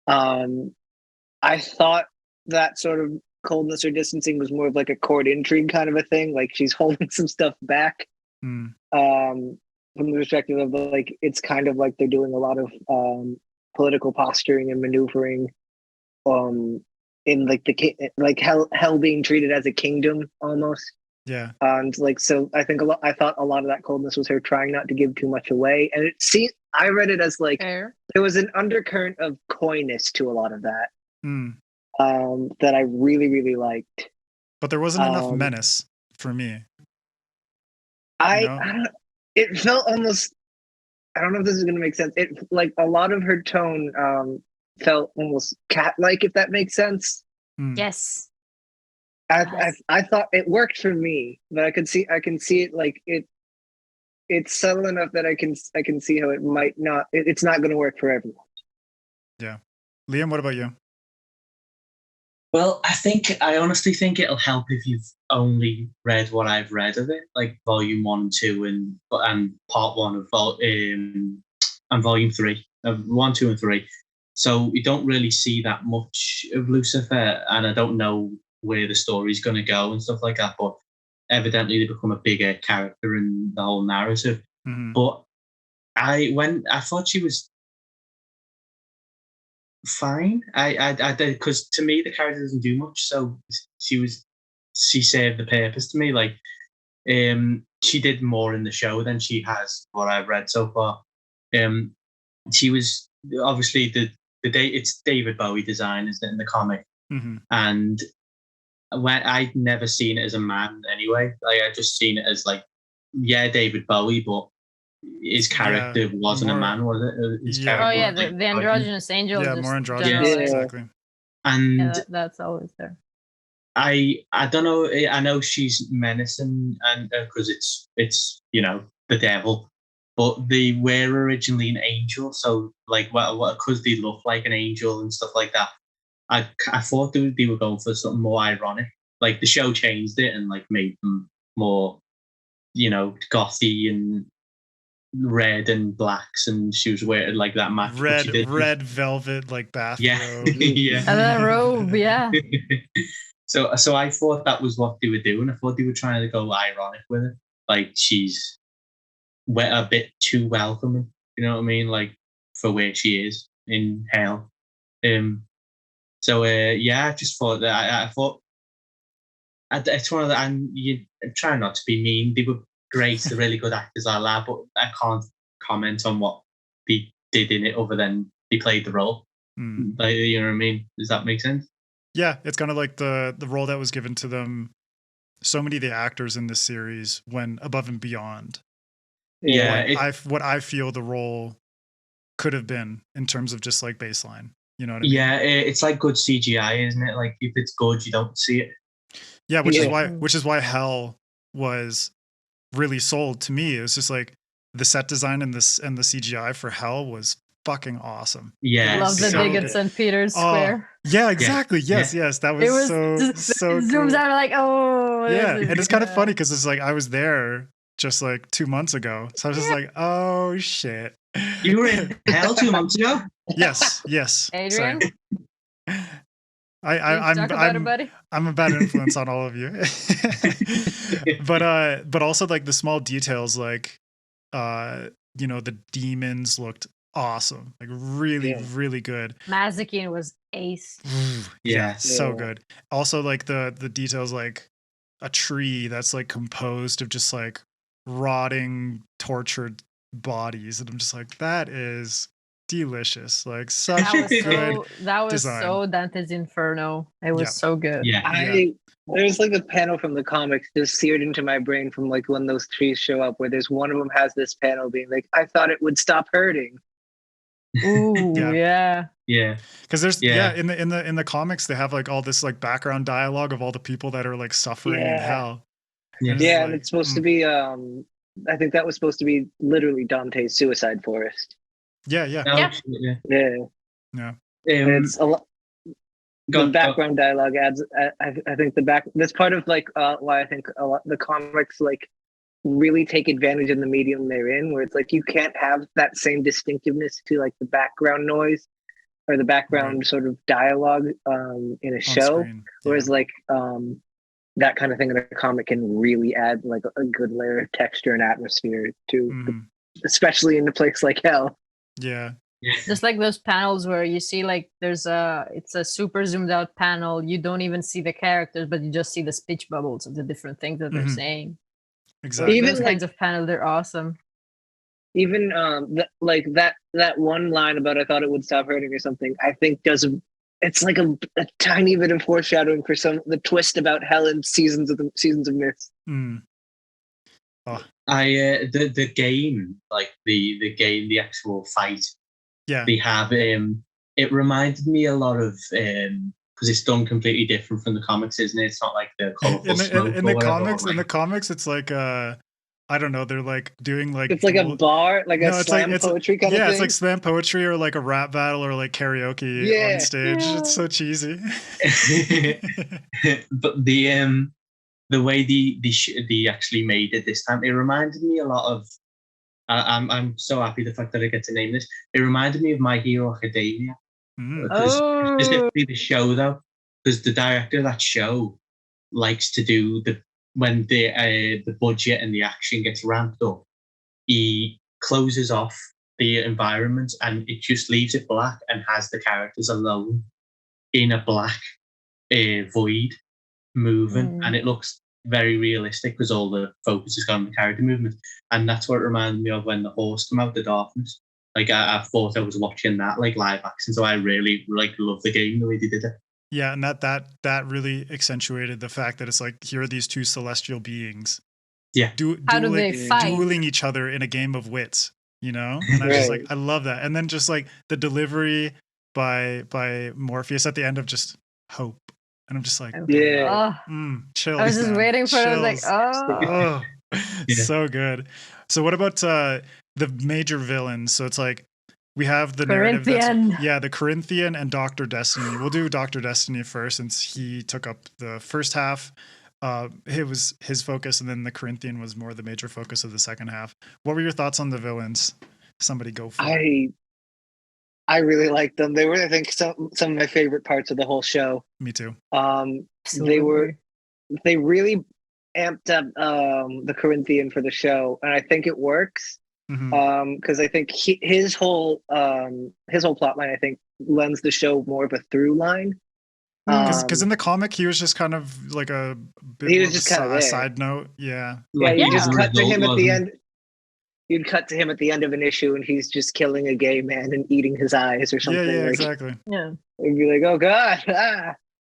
Speaker 3: I thought that sort of coldness or distancing was more of like a court intrigue kind of a thing. Like she's holding some stuff back.
Speaker 1: Mm.
Speaker 3: From the perspective of like it's kind of like they're doing a lot of political posturing and maneuvering in like hell being treated as a kingdom almost.
Speaker 1: Yeah.
Speaker 3: And like so I thought a lot of that coldness was her trying not to give too much away. And I read it as like there was an undercurrent of coyness to a lot of that. That I really, really liked.
Speaker 1: But there wasn't enough menace for me.
Speaker 3: It felt almost, I don't know if this is going to make sense. It like a lot of her tone felt almost cat-like, if that makes sense.
Speaker 4: Yes.
Speaker 3: I thought it worked for me, but I can see it like it's subtle enough that I can see how it might not. It's not going to work for everyone.
Speaker 1: Yeah, Liam, what about you?
Speaker 2: Well, I honestly think it'll help if you've only read what I've read of it, like volume 1 and 2 and part 1 of and volume 3 of 1, 2, and 3. So you don't really see that much of Lucifer, and I don't know where the story's going to go and stuff like that. But evidently, they become a bigger character in the whole narrative.
Speaker 1: Mm-hmm.
Speaker 2: But I thought she was fine. I did, because to me the character doesn't do much, so she served the purpose to me. Like she did more in the show than she has what I've read so far. She was obviously it's David Bowie design, isn't it, in the comic?
Speaker 1: Mm-hmm.
Speaker 2: And when I'd never seen it as a man anyway, like I just seen it as like David Bowie, but his character wasn't a man, was it?
Speaker 4: The androgynous angel.
Speaker 1: Yeah, more androgynous, exactly.
Speaker 2: And
Speaker 4: that's always there.
Speaker 2: I don't know. I know she's menacing, and because it's the devil, but they were originally an angel. So like, because they look like an angel and stuff like that. I thought they were going for something more ironic. Like the show changed it and like made them more, gothy and red and blacks, and she was wearing like that match.
Speaker 1: Red velvet like bathrobe.
Speaker 2: Yeah.
Speaker 4: And that robe, yeah.
Speaker 2: So I thought that was what they were doing. I thought they were trying to go ironic with it. Like she's a bit too welcoming, you know what I mean? Like for where she is in hell. I just thought that I thought it's one of the, and you try not to be mean. They were great, they're really good actors, all that, but I can't comment on what they did in it other than they played the role. Like, you know what I mean? Does that make sense?
Speaker 1: Yeah, it's kind of like the role that was given to them. So many of the actors in this series went above and beyond.
Speaker 2: Yeah,
Speaker 1: what I feel the role could have been in terms of just like baseline. You know what I mean?
Speaker 2: Yeah, it's like good CGI, isn't it? Like if it's good, you don't see it.
Speaker 1: Yeah, which is why Hell was really sold to me. It was just like the set design and the CGI for Hell was fucking awesome.
Speaker 2: Yeah,
Speaker 4: love the dig at St. Peter's Square.
Speaker 1: Yeah, exactly. Yes, that was so
Speaker 4: zooms
Speaker 1: cool.
Speaker 4: out like, oh
Speaker 1: yeah, and it's kind of funny because it's like I was there just like 2 months ago, so I was just like, oh shit.
Speaker 2: You were in Hell 2 months ago?
Speaker 1: Yes.
Speaker 4: Adrian.
Speaker 1: Sorry. I'm a bad influence on all of you. but also like the small details, like the demons looked awesome, like really good.
Speaker 4: Mazikeen was ace.
Speaker 1: So good. Also like the details, like a tree that's like composed of just like rotting tortured bodies, and I'm just like, that is delicious. Like such
Speaker 4: That was
Speaker 1: good.
Speaker 4: that was
Speaker 1: design.
Speaker 4: so Dante's Inferno. It was
Speaker 1: Yeah.
Speaker 4: so good.
Speaker 2: Yeah.
Speaker 3: There's like a panel from the comics just seared into my brain from like when those trees show up, where there's one of them has this panel being like, "I thought it would stop hurting."
Speaker 4: Ooh,
Speaker 1: Yeah.
Speaker 4: yeah.
Speaker 1: Because there's in the comics they have like all this like background dialogue of all the people that are like suffering in hell.
Speaker 2: Yeah.
Speaker 3: Yeah,
Speaker 1: like,
Speaker 3: and it's supposed to be I think that was supposed to be literally Dante's Suicide Forest.
Speaker 1: Yeah.
Speaker 4: Yeah.
Speaker 3: And it's a lot. The background dialogue adds. I think that's part of like why I think a lot the comics like really take advantage of the medium they're in, where it's like you can't have that same distinctiveness to like the background noise or the background sort of dialogue in a show.
Speaker 1: Screen.
Speaker 3: Whereas like that kind of thing in a comic can really add like a good layer of texture and atmosphere to, especially in a place like hell.
Speaker 1: Yeah.
Speaker 4: Just like those panels where you see like it's a super zoomed out panel. You don't even see the characters, but you just see the speech bubbles of the different things that they're saying.
Speaker 1: Exactly.
Speaker 3: Even
Speaker 4: those kinds of panels, they're awesome.
Speaker 3: Even like that one line about "I thought it would stop hurting" or something, I think it's like a tiny bit of foreshadowing for the twist about hell in seasons of Myths.
Speaker 1: Oh.
Speaker 2: The game, like the actual fight.
Speaker 1: Yeah.
Speaker 2: They have it reminded me a lot of because it's done completely different from the comics, isn't it? It's not like the colorful smoke
Speaker 1: in the comics it's like I don't know, they're like doing like
Speaker 3: it's like a bar, like a slam poetry kind of thing.
Speaker 1: Yeah, it's like slam poetry or like a rap battle or like karaoke on stage. Yeah. It's so cheesy.
Speaker 2: But the way they actually made it this time, it reminded me a lot of. I'm so happy the fact that I get to name this. It reminded me of My Hero Academia. Specifically the show though, because the director of that show likes to do when the budget and the action gets ramped up, he closes off the environment and it just leaves it black and has the characters alone in a black void moving, and it looks very realistic because all the focus is gone on the character movement, and that's what it reminded me of when the horse come out the darkness. Like I thought I was watching that like live action, so I really like love the game the way they did it.
Speaker 1: Yeah, and that really accentuated the fact that it's like here are these two celestial beings.
Speaker 2: Yeah,
Speaker 4: how do they fight?
Speaker 1: Dueling each other in a game of wits, you know? And I just like I love that. And then just like the delivery by Morpheus at the end of just hope. And I'm just like, chills.
Speaker 4: I was just waiting for it. I was like,
Speaker 1: so good. So what about the major villains? So it's like we have the
Speaker 4: Corinthian.
Speaker 1: narrative. The Corinthian and Dr. Destiny. We'll do Dr. Destiny first since he took up the first half. It was his focus, and then the Corinthian was more the major focus of the second half. What were your thoughts on the villains? Somebody go for it.
Speaker 3: I really liked them. They were, I think, some of my favorite parts of the whole show.
Speaker 1: Me too.
Speaker 3: They really amped up the Corinthian for the show, and I think it works. Because I think his whole plot line, I think, lends the show more of a through line.
Speaker 1: Because in the comic, he was just kind of like a bit of a side note. Yeah.
Speaker 3: You just cut to him at the end. You'd cut to him at the end of an issue and he's just killing a gay man and eating his eyes or something.
Speaker 1: Yeah,
Speaker 3: like,
Speaker 1: exactly.
Speaker 4: Yeah.
Speaker 3: It'd be like, oh God.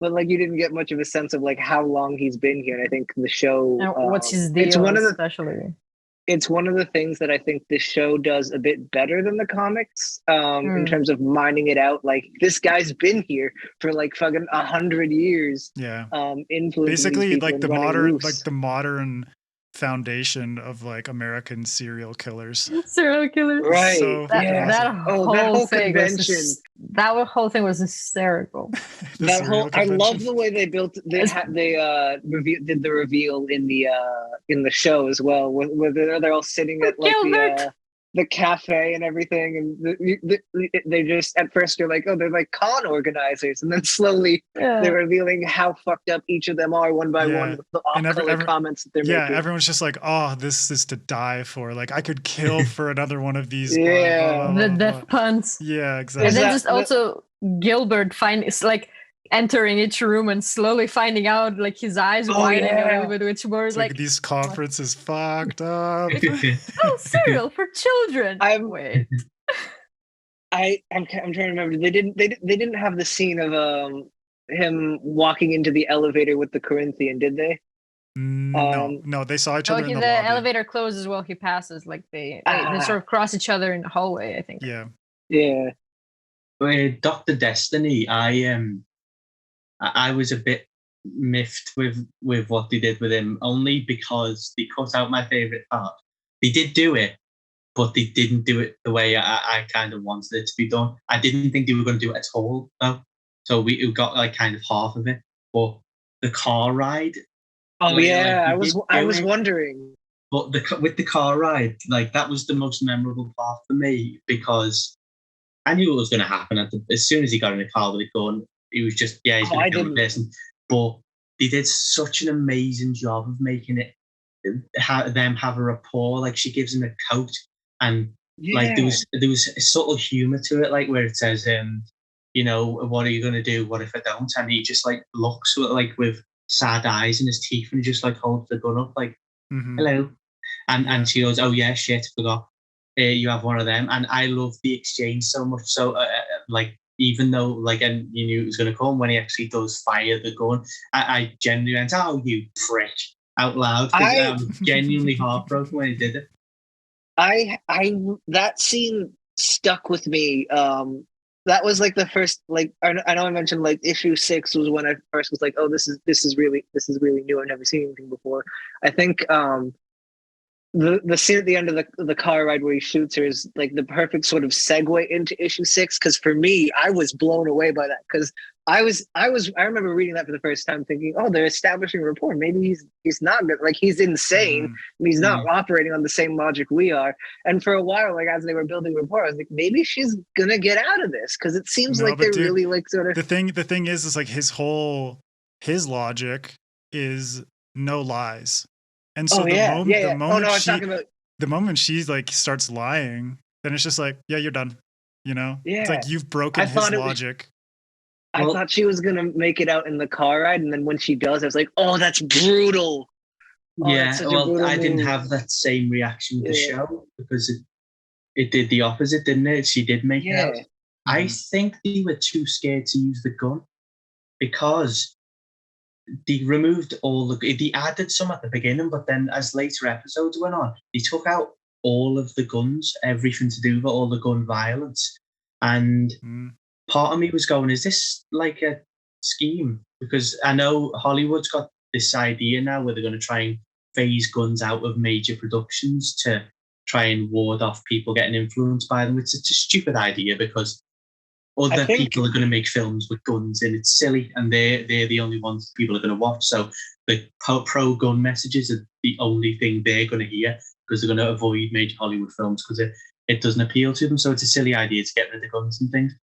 Speaker 3: But like you didn't get much of a sense of like how long he's been here. And I think the show
Speaker 4: what's his deal,
Speaker 3: it's one of the things that I think this show does a bit better than the comics in terms of mining it out. Like this guy's been here for like fucking 100 years.
Speaker 1: Yeah.
Speaker 3: Influencing
Speaker 1: basically like the modern foundation of like American serial killers.
Speaker 3: Right.
Speaker 4: So, that whole convention. That whole thing was hysterical.
Speaker 3: I love the way they built. They did the reveal in the show as well, where they're all sitting at like the cafe and everything, and they just at first you're like, oh, they're like con organizers, and then slowly they're revealing how fucked up each of them are one by one with the off-color comments that they're making.
Speaker 1: Yeah, everyone's just like, oh, this is to die for. Like I could kill for another one of these.
Speaker 4: The death puns.
Speaker 1: Yeah, exactly.
Speaker 4: And then just also Gilbert like entering each room and slowly finding out like his eyes widening a little bit, which was
Speaker 1: like these conferences fucked up.
Speaker 4: Cereal for children.
Speaker 3: I I'm trying to remember. They didn't have the scene of him walking into the elevator with the Corinthian, did they?
Speaker 1: No, they saw each other in the lobby.
Speaker 4: elevator closes while he passes. Like they sort of cross each other in the hallway, I think.
Speaker 1: Yeah.
Speaker 3: Yeah.
Speaker 2: Dr. Destiny, I was a bit miffed with what they did with him, only because they cut out my favorite part. They did do it, but they didn't do it the way I kind of wanted it to be done. I didn't think they were going to do it at all, though. So we got like kind of half of it. But the car ride.
Speaker 3: Oh yeah, I was wondering.
Speaker 2: But with the car ride, like that was the most memorable part for me, because I knew it was going to happen. As soon as he got in the car with the gun, he was just, he's going to kill the person. But they did such an amazing job of making it, them have a rapport. Like she gives him a coat, and like there was a subtle humor to it, like where it says, what are you going to do? What if I don't? And he just like looks like with sad eyes in his teeth, and he just like holds the gun up, like, hello. And she goes, oh yeah, shit, forgot. You have one of them. And I love the exchange so much. So like, even though like, and you knew it was going to come, when he actually does fire the gun, I genuinely went, oh, you prick, out loud. I was genuinely heartbroken when he did it.
Speaker 3: That scene stuck with me. That was like the first, like, I know I mentioned like issue 6 was when I first was like, oh, this is really new. I've never seen anything before. I think the scene at the end of the car ride where he shoots her is like the perfect sort of segue into issue 6. Because for me, I was blown away by that, because I remember reading that for the first time thinking, oh, they're establishing a rapport. Maybe he's not good. Like, he's insane. And he's not operating on the same logic we are. And for a while, like, as they were building rapport, I was like, maybe she's gonna get out of this, because it seems like they're really like sort of.
Speaker 1: The thing is like his logic is no lies. And so the moment she like starts lying, then it's just like, yeah, you're done. It's like you've broken his logic.
Speaker 3: I thought she was gonna make it out in the car ride, and then when she does, I was like, "Oh, that's brutal."
Speaker 2: I didn't have that same reaction with the show, because it did the opposite, didn't it? She did make it out. I think they were too scared to use the gun, because they removed they added some at the beginning, but then as later episodes went on, they took out all of the guns, everything to do with all the gun violence. And part of me was going, is this like a scheme? Because I know Hollywood's got this idea now where they're going to try and phase guns out of major productions to try and ward off people getting influenced by them. It's a stupid idea, because other people are going to make films with guns, and it's silly, and they're the only ones people are going to watch. So the pro-gun messages are the only thing they're going to hear, because they're going to avoid major Hollywood films because it doesn't appeal to them. So it's a silly idea to get rid of guns and things.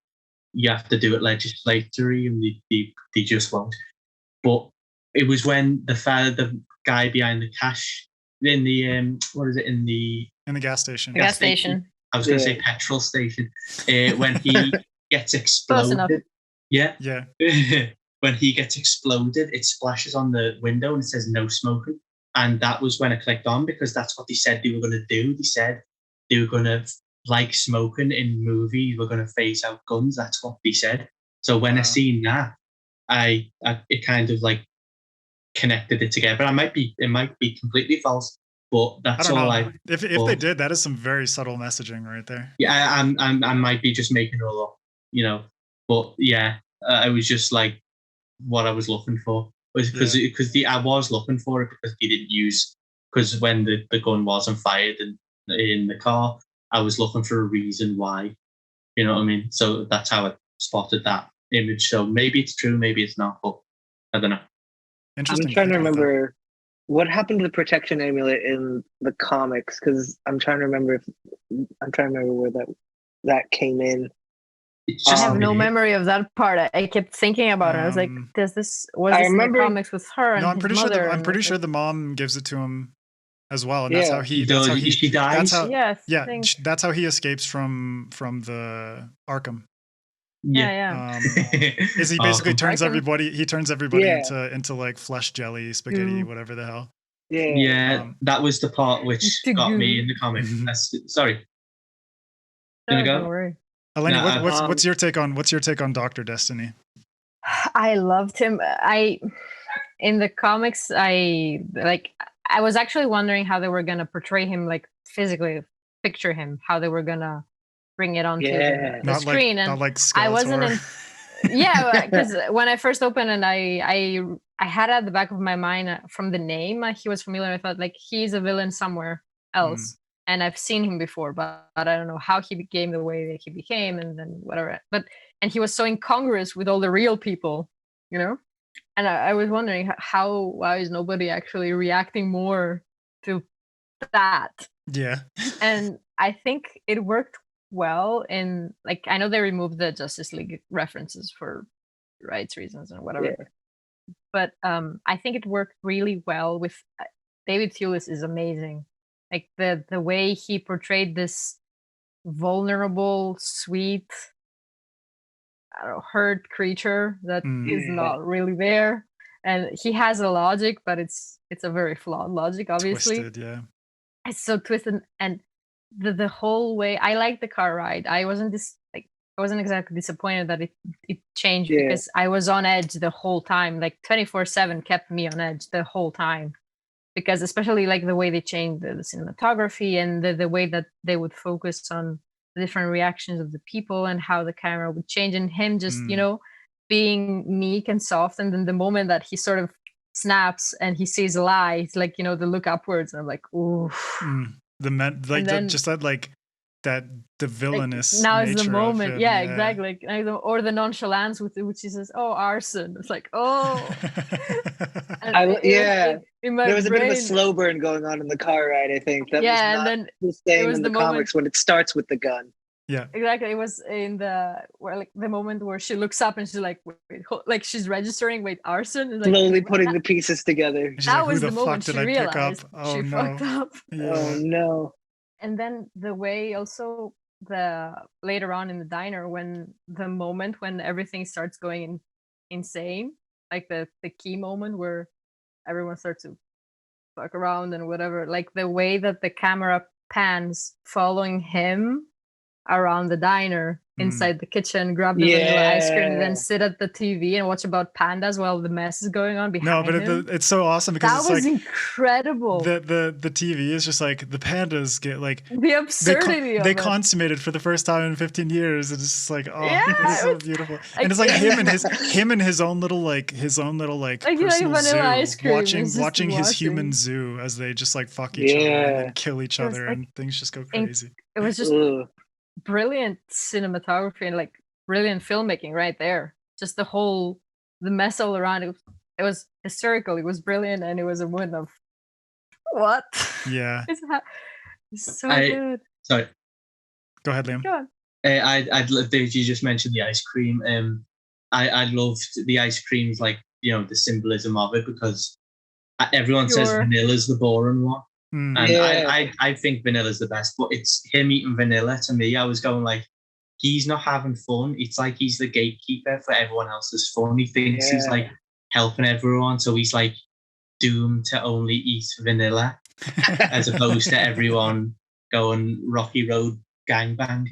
Speaker 2: You have to do it legislatively, and they just won't. But it was when the guy behind the cash in the in the
Speaker 1: gas station.
Speaker 4: Gas station.
Speaker 2: I was going to say petrol station. When he gets exploded. Yeah. When he gets exploded, it splashes on the window and it says no smoking. And that was when I clicked on, because that's what they said they were going to do. They said they were going to, like smoking in movies, we're going to phase out guns. That's what they said. So when I seen that, it kind of like connected it together. It might be completely false, but that's all I.
Speaker 1: If they did, that is some very subtle messaging right there.
Speaker 2: Yeah, I might be just making it all up, But yeah, I was just like, what I was looking for was because I was looking for it because he didn't use, because when the gun wasn't fired in the car, I was looking for a reason why. You know what I mean? So that's how I spotted that image. So maybe it's true, maybe it's not, but I don't know.
Speaker 1: Interesting.
Speaker 3: I'm trying to remember what happened to the protection amulet in the comics, because I'm trying to remember where that came in.
Speaker 4: I have no memory of that part. I kept thinking about it. I was like, in the comics with her and his mother?
Speaker 1: I'm pretty sure the mom gives it to him as well, and that's how he
Speaker 2: dies.
Speaker 1: That's how he escapes from the Arkham. Is he basically turns everybody into like flesh jelly, spaghetti, whatever the hell.
Speaker 2: That was the part which got me in the comic. Sorry.
Speaker 4: Don't worry.
Speaker 1: Eleni,
Speaker 2: No,
Speaker 1: what's your take on Dr. Destiny?
Speaker 4: I loved him. In the comics, I was actually wondering how they were gonna portray him, like physically picture him, how they were gonna bring it onto the screen, and
Speaker 1: not like
Speaker 4: I wasn't
Speaker 1: Skeletor.
Speaker 4: yeah, because when I first opened and I had at the back of my mind from the name, he was familiar. I thought like he's a villain somewhere else, and I've seen him before, but I don't know how he became the way that he became, and then whatever. And he was so incongruous with all the real people, you know. And I was wondering why is nobody actually reacting more to that?
Speaker 1: Yeah.
Speaker 4: And I think it worked well in, like, I know they removed the Justice League references for rights reasons and whatever.
Speaker 3: Yeah.
Speaker 4: But I think it worked really well with David Thewlis is amazing. Like the way he portrayed this vulnerable, sweet, hurt creature that is not really there, and he has a logic, but it's a very flawed logic, obviously.
Speaker 1: Twisted, yeah.
Speaker 4: It's so twisted, and the whole way I like the car ride. I wasn't exactly disappointed that it changed, because I was on edge the whole time. Like 24/7 kept me on edge the whole time, because especially like the way they changed the cinematography and the way that they would focus on the different reactions of the people and how the camera would change, and him just being meek and soft, and then the moment that he sort of snaps and he sees a lie, it's like, the look upwards, and I'm like, ooh.
Speaker 1: That the villainous
Speaker 4: now is the
Speaker 1: nature
Speaker 4: moment.
Speaker 1: of him,
Speaker 4: yeah, exactly. Or the nonchalance with which he says, "Oh, arson." It's like, oh.
Speaker 3: There was a bit of a slow burn going on in the car ride, I think. That was not
Speaker 4: and then
Speaker 3: the same in the comics when it starts with the gun.
Speaker 1: Yeah,
Speaker 3: exactly.
Speaker 4: It was in the moment where she looks up and she's like, wait, like she's registering, wait, arson, and
Speaker 3: slowly putting the pieces together.
Speaker 4: That was the moment she realized she fucked up.
Speaker 3: Yeah. Oh no.
Speaker 4: And then the way also later on in the diner, when the moment when everything starts going insane, like the key moment where everyone starts to fuck around and whatever, like the way that the camera pans following him around the diner, inside the kitchen, grab the vanilla ice cream, and then sit at the TV and watch about pandas while the mess is going on behind him.
Speaker 1: It's so awesome, because
Speaker 4: that was incredible.
Speaker 1: The TV is just like, the pandas get like
Speaker 4: the absurdity of
Speaker 1: they
Speaker 4: it.
Speaker 1: consummated for the first time in 15 years. It's just like, it's so beautiful. And it's like him and his own little personal
Speaker 4: vanilla
Speaker 1: zoo,
Speaker 4: ice cream,
Speaker 1: watching his human zoo as they just like fuck each other and then kill each other, and things just go crazy.
Speaker 4: It was just brilliant cinematography and like brilliant filmmaking right there. Just the mess all around. It was hysterical. It was brilliant, and it was a moment of what?
Speaker 1: Yeah,
Speaker 4: it's so good.
Speaker 2: Sorry,
Speaker 1: go ahead, Liam.
Speaker 4: Go on.
Speaker 2: I'd love that you just mentioned the ice cream. I loved the ice creams, like the symbolism of it, because everyone says vanilla's the boring one. And I think vanilla's the best, but it's him eating vanilla. To me, I was going like, he's not having fun. It's like he's the gatekeeper for everyone else's fun. He thinks he's like helping everyone, so he's like doomed to only eat vanilla, as opposed to everyone going Rocky Road gangbang.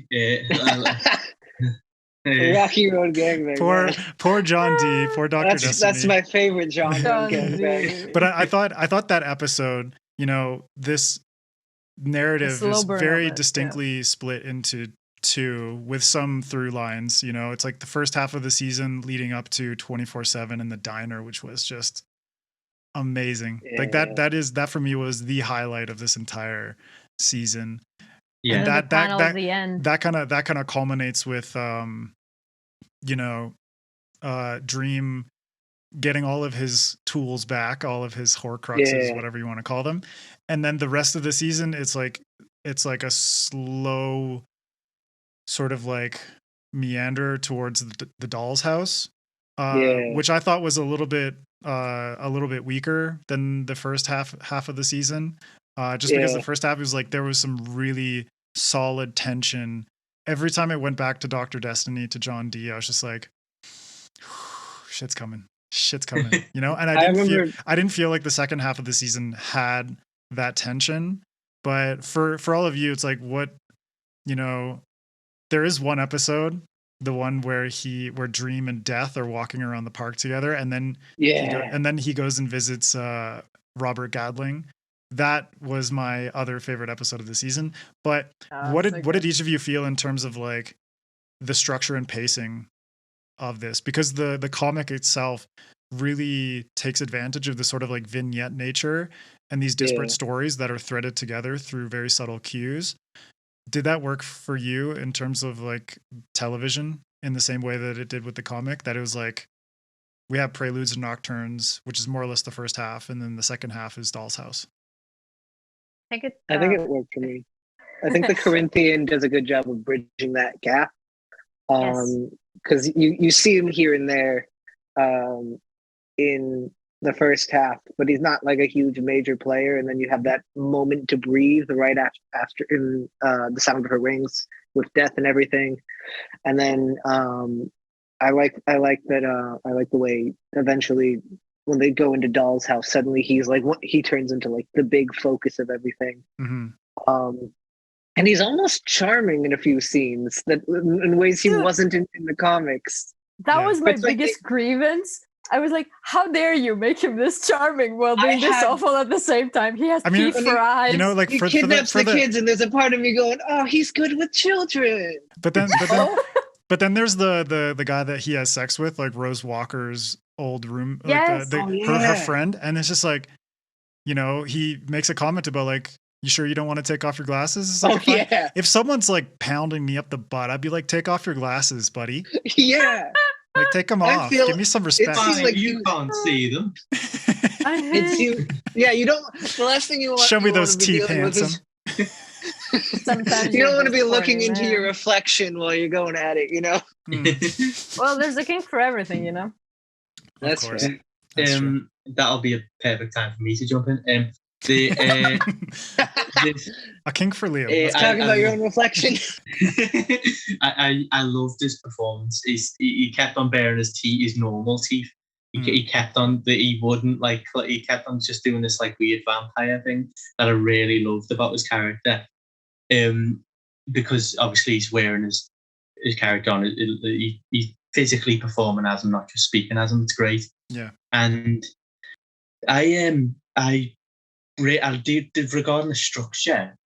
Speaker 3: Rocky Road gangbang.
Speaker 1: Poor John D. Poor Dr. Destiny.
Speaker 3: That's my favorite genre.
Speaker 1: But I thought that episode, this narrative is very distinctly split into two, with some through lines. It's like the first half of the season leading up to 24/7 in the diner, which was just amazing. Like that for me was the highlight of this entire season.
Speaker 2: Yeah,
Speaker 4: and
Speaker 1: that kind of culminates with Dream getting all of his tools back, all of his Horcruxes, whatever you want to call them. And then the rest of the season, it's like a slow sort of like meander towards the doll's house, which I thought was a little bit weaker than the first half of the season. Because the first half was like, there was some really solid tension. Every time it went back to Dr. Destiny, to John D, I was just like, shit's coming, and I didn't feel like the second half of the season had that tension. But for all of you, it's like, what, there is one episode, the one where Dream and Death are walking around the park together, and then he goes and visits Robert Gadling. That was my other favorite episode of the season. But what did each of you feel in terms of like the structure and pacing of this? Because the comic itself really takes advantage of the sort of like vignette nature and these disparate stories that are threaded together through very subtle cues. Did that work for you in terms of like television in the same way that it did with the comic? That it was like, we have preludes and nocturnes, which is more or less the first half, and then the second half is Doll's House.
Speaker 3: I think it worked for me. I think the Corinthian does a good job of bridging that gap. Because you see him here and there in the first half, but he's not like a huge major player. And then you have that moment to breathe right after in The Sound of Her Wings with Death and everything. And then I like the way eventually when they go into Doll's House, suddenly he's like he turns into like the big focus of everything. Mm-hmm. And he's almost charming in a few scenes that in ways he wasn't in the comics.
Speaker 4: That was my biggest grievance. I was like, how dare you make him this charming while doing this awful at the same time? He has teeth for eyes.
Speaker 1: You know, like
Speaker 3: he kidnaps the kids, and there's a part of me going, oh, he's good with children.
Speaker 1: But then there's the guy that he has sex with, like Rose Walker's old room, her friend. And it's just like, you know, he makes a comment about like, you sure you don't want to take off your glasses? It's like, if someone's like pounding me up the butt, I'd be like, take off your glasses, buddy.
Speaker 3: Yeah.
Speaker 1: Like, take them off. Give me some respect.
Speaker 2: It seems like you can't see them.
Speaker 3: You don't. The last thing you want.
Speaker 1: Show me those teeth, handsome.
Speaker 3: Sometimes you don't want to be looking into your reflection while you're going at it, you know.
Speaker 4: Well, there's a king for everything, you know.
Speaker 3: That's fair.
Speaker 2: That'll be a perfect time for me to jump in. A
Speaker 1: king for Leo.
Speaker 3: Let's talk about your own reflection.
Speaker 2: I loved his performance. He kept on bearing his normal teeth. He kept on he kept on just doing this like weird vampire thing that I really loved about his character. Because obviously he's wearing his character on. He's physically performing as him, not just speaking as him. It's great.
Speaker 1: Yeah.
Speaker 2: And regarding the structure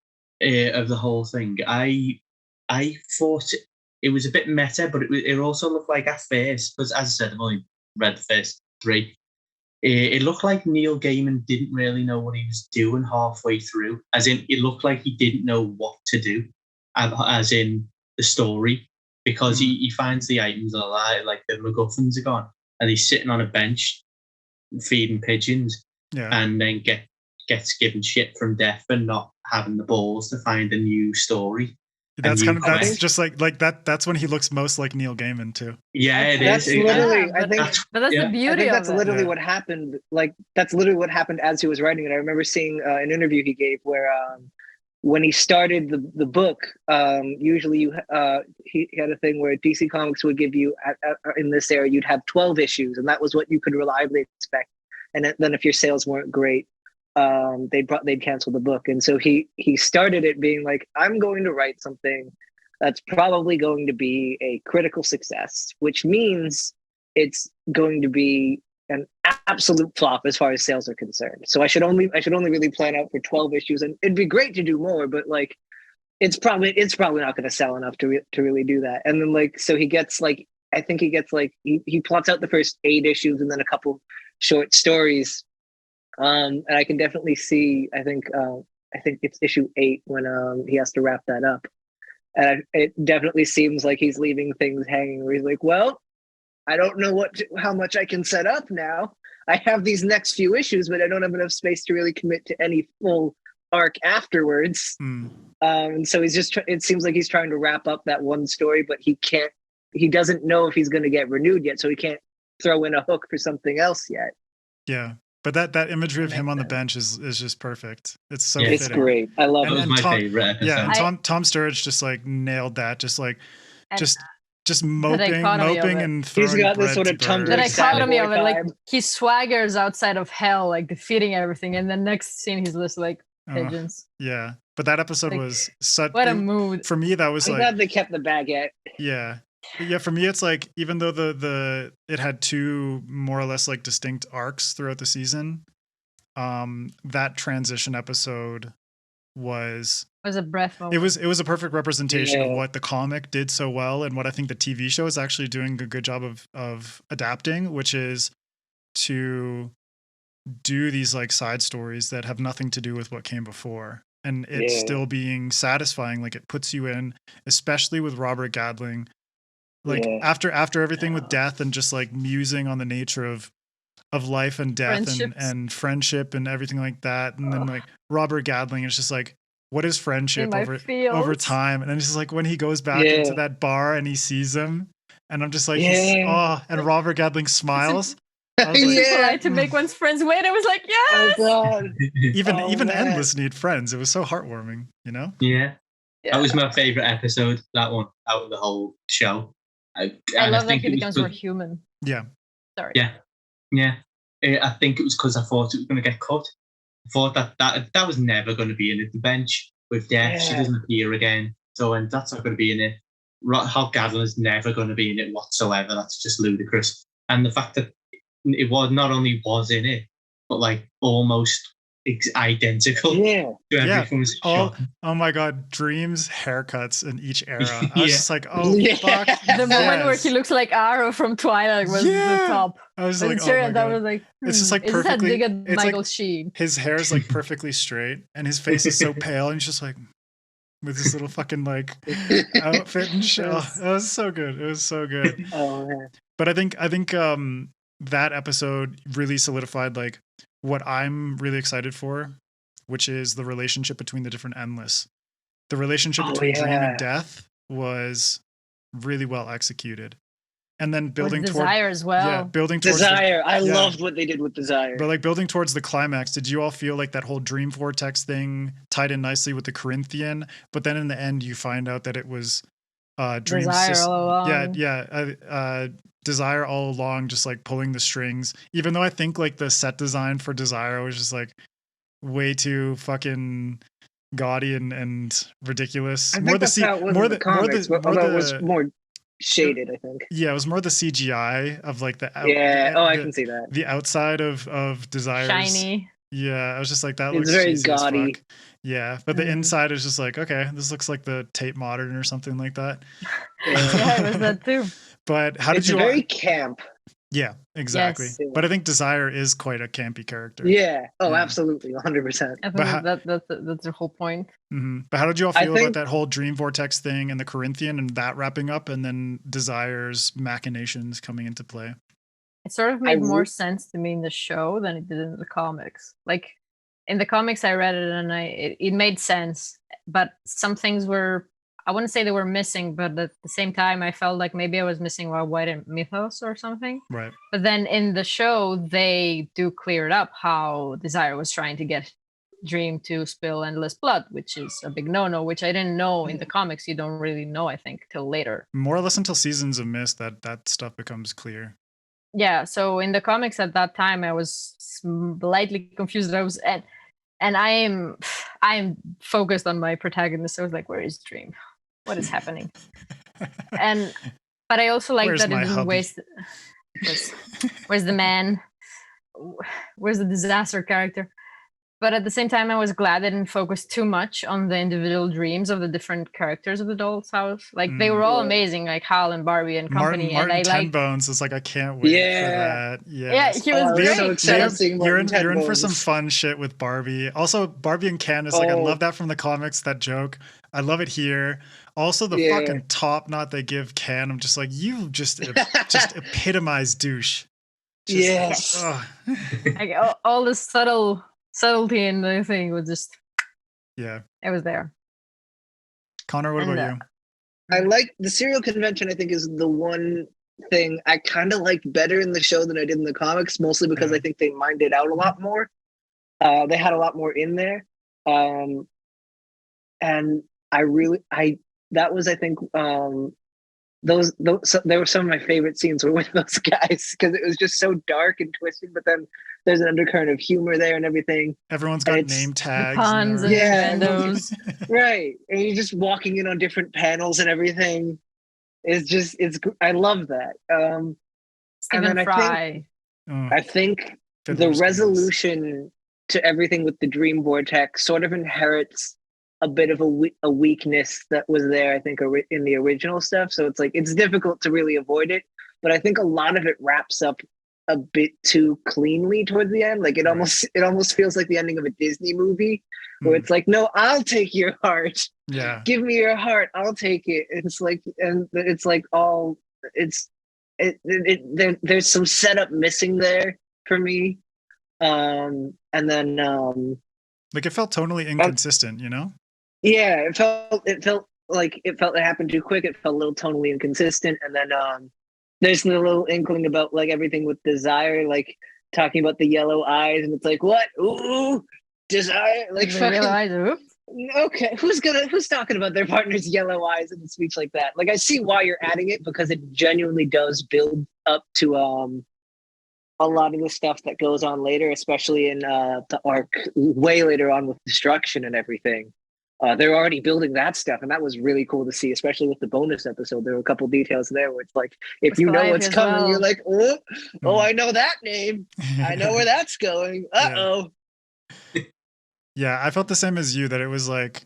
Speaker 2: of the whole thing, I thought it was a bit meta, but it also looked like at first, because as I said, I've only read the first 3. It looked like Neil Gaiman didn't really know what he was doing halfway through. As in, it looked like he didn't know what to do, as in the story, because he finds the items alive, like the MacGuffins are gone, and he's sitting on a bench feeding pigeons, and then gets given shit from Death for not having the balls to find a new story.
Speaker 1: That's that's when he looks most like Neil Gaiman too.
Speaker 2: Yeah, it
Speaker 3: that's
Speaker 2: is.
Speaker 3: Literally,
Speaker 4: but that's the beauty
Speaker 3: I think that's
Speaker 4: of
Speaker 3: literally what happened. Like that's literally what happened as he was writing it. I remember seeing an interview he gave where when he started the book, usually he had a thing where DC Comics would give you in this era you'd have 12 issues, and that was what you could reliably expect. And then if your sales weren't great, they'd cancel the book. And so he started it being like, I'm going to write something that's probably going to be a critical success, which means it's going to be an absolute flop as far as sales are concerned. So I should only really plan out for 12 issues, and it'd be great to do more, but like it's probably not going to sell enough to really do that. And then like so he gets like he plots out the first 8 issues and then a couple short stories. And I can definitely see. I think it's issue 8 when he has to wrap that up, and it definitely seems like he's leaving things hanging. Where he's like, "Well, I don't know how much I can set up now. I have these next few issues, but I don't have enough space to really commit to any full arc afterwards." And so it seems like he's trying to wrap up that one story, but he can't. He doesn't know if he's going to get renewed yet, so he can't throw in a hook for something else yet.
Speaker 1: Yeah. But that imagery of him on the bench is just perfect. It's so
Speaker 3: it's
Speaker 1: fitting.
Speaker 3: great. I love
Speaker 2: it. That was my favorite episode.
Speaker 1: Yeah, and Tom Sturridge just like nailed that. Just moping and throwing.
Speaker 3: He's got this sort of Tumblr.
Speaker 4: The dichotomy of it, like he swaggers outside of hell, like defeating everything, and then next scene he's just like pigeons.
Speaker 1: Yeah, But that episode
Speaker 4: Like,
Speaker 1: was such
Speaker 4: what a mood.
Speaker 1: for me. That was
Speaker 3: I'm
Speaker 1: like,
Speaker 3: glad they kept the baguette.
Speaker 1: yeah. Yeah, for me it's like, even though it had two more or less like distinct arcs throughout the season, that transition episode was
Speaker 4: a breath moment.
Speaker 1: it was a perfect representation of
Speaker 3: Yeah.
Speaker 1: what the comic did so well and what I think the TV show is actually doing a good job of adapting, which is to do these like side stories that have nothing to do with what came before, and it's
Speaker 3: Yeah.
Speaker 1: still being satisfying. Like, it puts you in, especially with Robert Gadling, like
Speaker 3: Yeah.
Speaker 1: after everything with death and just like musing on the nature of life and death and friendship and everything like that. And then like Robert Gadling is just like, what is friendship over
Speaker 4: feels.
Speaker 1: time? And then it's just like when he goes back
Speaker 3: Yeah.
Speaker 1: into that bar and he sees him, and I'm just like,
Speaker 3: Yeah.
Speaker 1: and Robert Gadling smiles. I was like,
Speaker 3: Yeah.
Speaker 4: Polite to make one's friends wait. I was like,
Speaker 3: Oh
Speaker 4: yes.
Speaker 3: god.
Speaker 1: even
Speaker 3: Oh,
Speaker 1: even
Speaker 3: man.
Speaker 1: Endless need friends. It was so heartwarming, you know?
Speaker 2: Yeah.
Speaker 4: Yeah.
Speaker 2: That was my favorite episode, that one, out of the whole show.
Speaker 4: I
Speaker 2: and
Speaker 4: love that
Speaker 2: think
Speaker 4: he
Speaker 2: it was
Speaker 4: becomes
Speaker 2: good-
Speaker 4: more human.
Speaker 1: Yeah.
Speaker 4: Sorry.
Speaker 2: Yeah. I think it was because I thought it was going to get cut. I thought that was never going to be in it. The bench with Death, she
Speaker 3: Yeah.
Speaker 2: doesn't appear again. So and that's not going to be in it. Hal Gadlin's never going to be in it whatsoever. That's just ludicrous. And the fact that it was not only was in it, but like almost identical
Speaker 3: Yeah.
Speaker 2: to
Speaker 1: Yeah.
Speaker 2: everything was
Speaker 1: Oh,
Speaker 2: shot.
Speaker 1: oh my God. Dream's haircuts in each era. I was
Speaker 2: Yeah.
Speaker 1: just like, oh,
Speaker 3: Yeah.
Speaker 1: fuck.
Speaker 4: The moment where
Speaker 1: yes.
Speaker 4: he looks like Arrow from Twilight was
Speaker 1: Yeah.
Speaker 4: the top.
Speaker 1: I was
Speaker 4: But
Speaker 1: like,
Speaker 4: sure,
Speaker 1: oh my
Speaker 4: that
Speaker 1: God.
Speaker 4: was like,
Speaker 1: It's just like
Speaker 4: is this how
Speaker 1: perfectly-
Speaker 4: dig at
Speaker 1: it's like-
Speaker 4: Michael Sheen?
Speaker 1: His hair is like perfectly straight and his face is so pale, and he's just like with this little fucking like outfit and shit. Oh, it was so good. It was so good.
Speaker 3: Oh man.
Speaker 1: But I think that episode really solidified like what I'm really excited for, which is the relationship between the different Endless. The relationship
Speaker 3: Oh,
Speaker 1: between Dream
Speaker 3: yeah.
Speaker 1: and Death was really well executed. And then
Speaker 4: With
Speaker 1: building toward
Speaker 4: Desire as well.
Speaker 1: building towards
Speaker 3: Desire. I
Speaker 1: yeah.
Speaker 3: loved what they did with Desire.
Speaker 1: but like building towards the climax, did you all feel like that whole Dream Vortex thing tied in nicely with the Corinthian? But then in the end, you find out that it was Dream's
Speaker 4: Desire all along.
Speaker 1: Desire all along, just like pulling the strings. Even though I think like the set design for Desire was just like way too fucking gaudy and ridiculous.
Speaker 3: I think that's how it was in the comics, although it was more shaded, I think.
Speaker 1: Yeah, it was more the CGI of like the
Speaker 3: I can see that.
Speaker 1: the outside of Desire's
Speaker 4: Shiny.
Speaker 1: Yeah, I was just like, that
Speaker 3: It's
Speaker 1: looks
Speaker 3: very
Speaker 1: cheesy as
Speaker 3: gaudy.
Speaker 1: fuck. Yeah, but the
Speaker 4: Mhm.
Speaker 1: inside is just like, okay, this looks like the Tate Modern or something like that.
Speaker 4: Yeah, it was that too.
Speaker 1: But how did
Speaker 3: It's
Speaker 1: you?
Speaker 3: very camp.
Speaker 1: Yeah, exactly.
Speaker 4: Yes.
Speaker 1: But I think Desire is quite a campy character.
Speaker 3: Yeah. Oh,
Speaker 1: Yeah.
Speaker 3: absolutely, 100%.
Speaker 4: I
Speaker 1: But
Speaker 4: think that's the whole point.
Speaker 1: But how did you all
Speaker 3: I
Speaker 1: feel about
Speaker 3: think-
Speaker 1: that whole Dream Vortex thing and the Corinthian and that wrapping up, and then Desire's machinations coming into play?
Speaker 4: It sort of made
Speaker 3: I
Speaker 4: more
Speaker 3: re-
Speaker 4: sense to me in the show than it did in the comics. Like in the comics, I read it and it made sense, but some things were, I wouldn't say they were missing, but at the same time, I felt like maybe I was missing a white mythos or something.
Speaker 1: Right.
Speaker 4: But then in the show, they do clear it up how Desire was trying to get Dream to spill endless blood, which is a big no-no, which I didn't know in the comics. You don't really know, I think, till later.
Speaker 1: More or less until Seasons of Mist that stuff becomes clear.
Speaker 4: Yeah, so in the comics at that time, I was slightly confused. I was and I am focused on my protagonist. I was like, where is Dream? What is happening? But I also like
Speaker 1: Where's
Speaker 4: that it
Speaker 1: my
Speaker 4: didn't
Speaker 1: hubby?
Speaker 4: waste. Where's the man? Where's the disaster character? But at the same time, I was glad they didn't focus too much on the individual dreams of the different characters of the Doll's House. Like they were all
Speaker 3: Yeah.
Speaker 4: amazing, like Hal and Barbie and company.
Speaker 1: Martin
Speaker 4: and I like,
Speaker 1: Tenbones is like, I can't wait for
Speaker 3: Yeah.
Speaker 1: that.
Speaker 4: yeah,
Speaker 1: Yes.
Speaker 4: he was
Speaker 3: Oh, I was
Speaker 4: great.
Speaker 3: so excited
Speaker 1: Liam,
Speaker 3: seeing
Speaker 1: you're
Speaker 3: Martin
Speaker 1: in for
Speaker 3: Tenbones.
Speaker 1: some fun shit with Barbie. Also, Barbie and Ken is like, I
Speaker 3: Oh.
Speaker 1: love that from the comics, that joke. I love it here. Also, the
Speaker 3: Yeah.
Speaker 1: fucking top knot they give Ken, I'm just like, you just epitomize douche. Just-
Speaker 3: Yes.
Speaker 1: ugh.
Speaker 4: Like, all the subtlety in the thing was just,
Speaker 1: Yeah.
Speaker 4: it was there.
Speaker 1: Connor, what
Speaker 4: And,
Speaker 1: about you?
Speaker 3: I like the serial convention. I think is the one thing I kind of liked better in the show than I did in the comics, mostly because
Speaker 1: Yeah.
Speaker 3: I think they mined it out a lot more. They had a lot more in there, and that was, I think, those they were some of my favorite scenes were with those guys because it was just so dark and twisted. But then there's an undercurrent of humor there and everything.
Speaker 1: Everyone's got name tags.
Speaker 4: puns and innuendos.
Speaker 3: Right. And you're just walking in on different panels and everything. I love that.
Speaker 4: Stephen Fry.
Speaker 3: I think the resolution to everything with the Dream Vortex sort of inherits a bit of a weakness that was there, I think, in the original stuff. So it's like, it's difficult to really avoid it. But I think a lot of it wraps up a bit too cleanly towards the end. Like it almost feels like the ending of a Disney movie where it's like, no, I'll take your heart.
Speaker 1: Yeah.
Speaker 3: Give me your heart. I'll take it. It's like, and it's like there's some setup missing there for me. And then
Speaker 1: like it felt tonally inconsistent, you know?
Speaker 3: Yeah, it felt like it happened too quick. It felt a little tonally inconsistent. And then there's a little inkling about like everything with desire, like talking about the yellow eyes, and it's like, what? Ooh, desire, like fucking,
Speaker 4: yellow eyes.
Speaker 3: Okay, who's talking about their partner's yellow eyes in a speech like that? Like, I see why you're adding it, because it genuinely does build up to a lot of the stuff that goes on later, especially in the arc way later on with destruction and everything. They're already building that stuff, and that was really cool to see, especially with the bonus episode. There were a couple details there where it's like, if you know what's coming, you're like, oh, I know that name. I know where that's going. Uh-oh.
Speaker 1: Yeah, I felt the same as you, that it was like,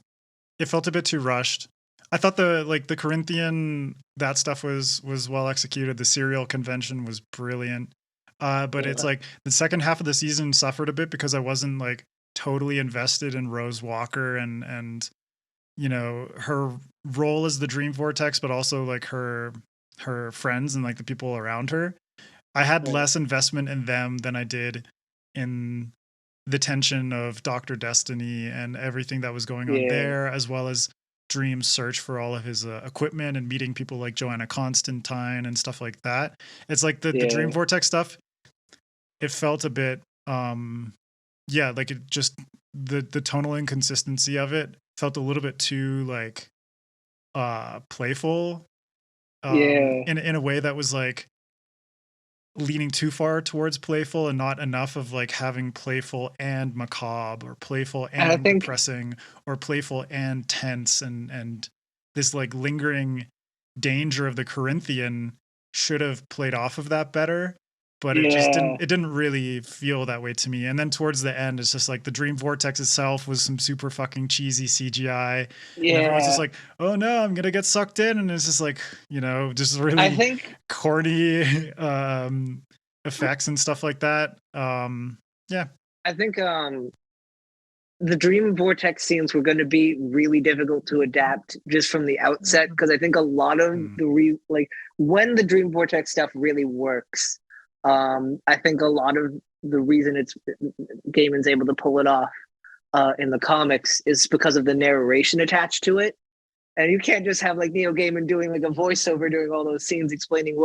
Speaker 1: it felt a bit too rushed. I thought the Corinthian, that stuff was well executed. The serial convention was brilliant. But it's like the second half of the season suffered a bit because I wasn't like totally invested in Rose Walker and you know, her role as the Dream Vortex, but also like her friends and like the people around her. I had less investment in them than I did in the tension of Dr. Destiny and everything that was going on there, as well as Dream's search for all of his equipment and meeting people like Joanna Constantine and stuff like that. It's like the Dream Vortex stuff, it felt a bit like it just the tonal inconsistency of it felt a little bit too like playful in a way that was like leaning too far towards playful and not enough of like having playful and macabre or playful and depressing or playful and tense, and this like lingering danger of the Corinthian should have played off of that better. But it just didn't really feel that way to me. And then towards the end, it's just like the Dream Vortex itself was some super fucking cheesy CGI. Yeah. And everyone's just like, oh no, I'm going to get sucked in. And it's just like, you know, just really corny effects and stuff like that.
Speaker 3: I think the Dream Vortex scenes were going to be really difficult to adapt just from the outset. Because I think a lot of when the Dream Vortex stuff really works, I think a lot of the reason Gaiman's able to pull it off in the comics is because of the narration attached to it. And you can't just have like Neil Gaiman doing like a voiceover during all those scenes explaining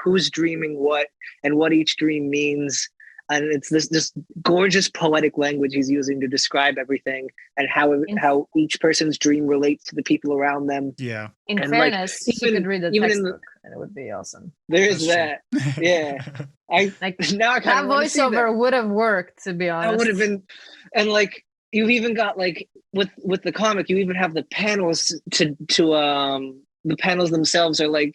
Speaker 3: who's dreaming what and what each dream means. And it's this gorgeous poetic language he's using to describe everything and how each person's dream relates to the people around them.
Speaker 1: Yeah.
Speaker 4: In fairness, you could read the textbook and it would be awesome.
Speaker 3: There is that. Yeah.
Speaker 4: That voiceover would have worked, to be honest.
Speaker 3: That would have been, and like you've even got like with the comic, you even have the panels to the panels themselves are like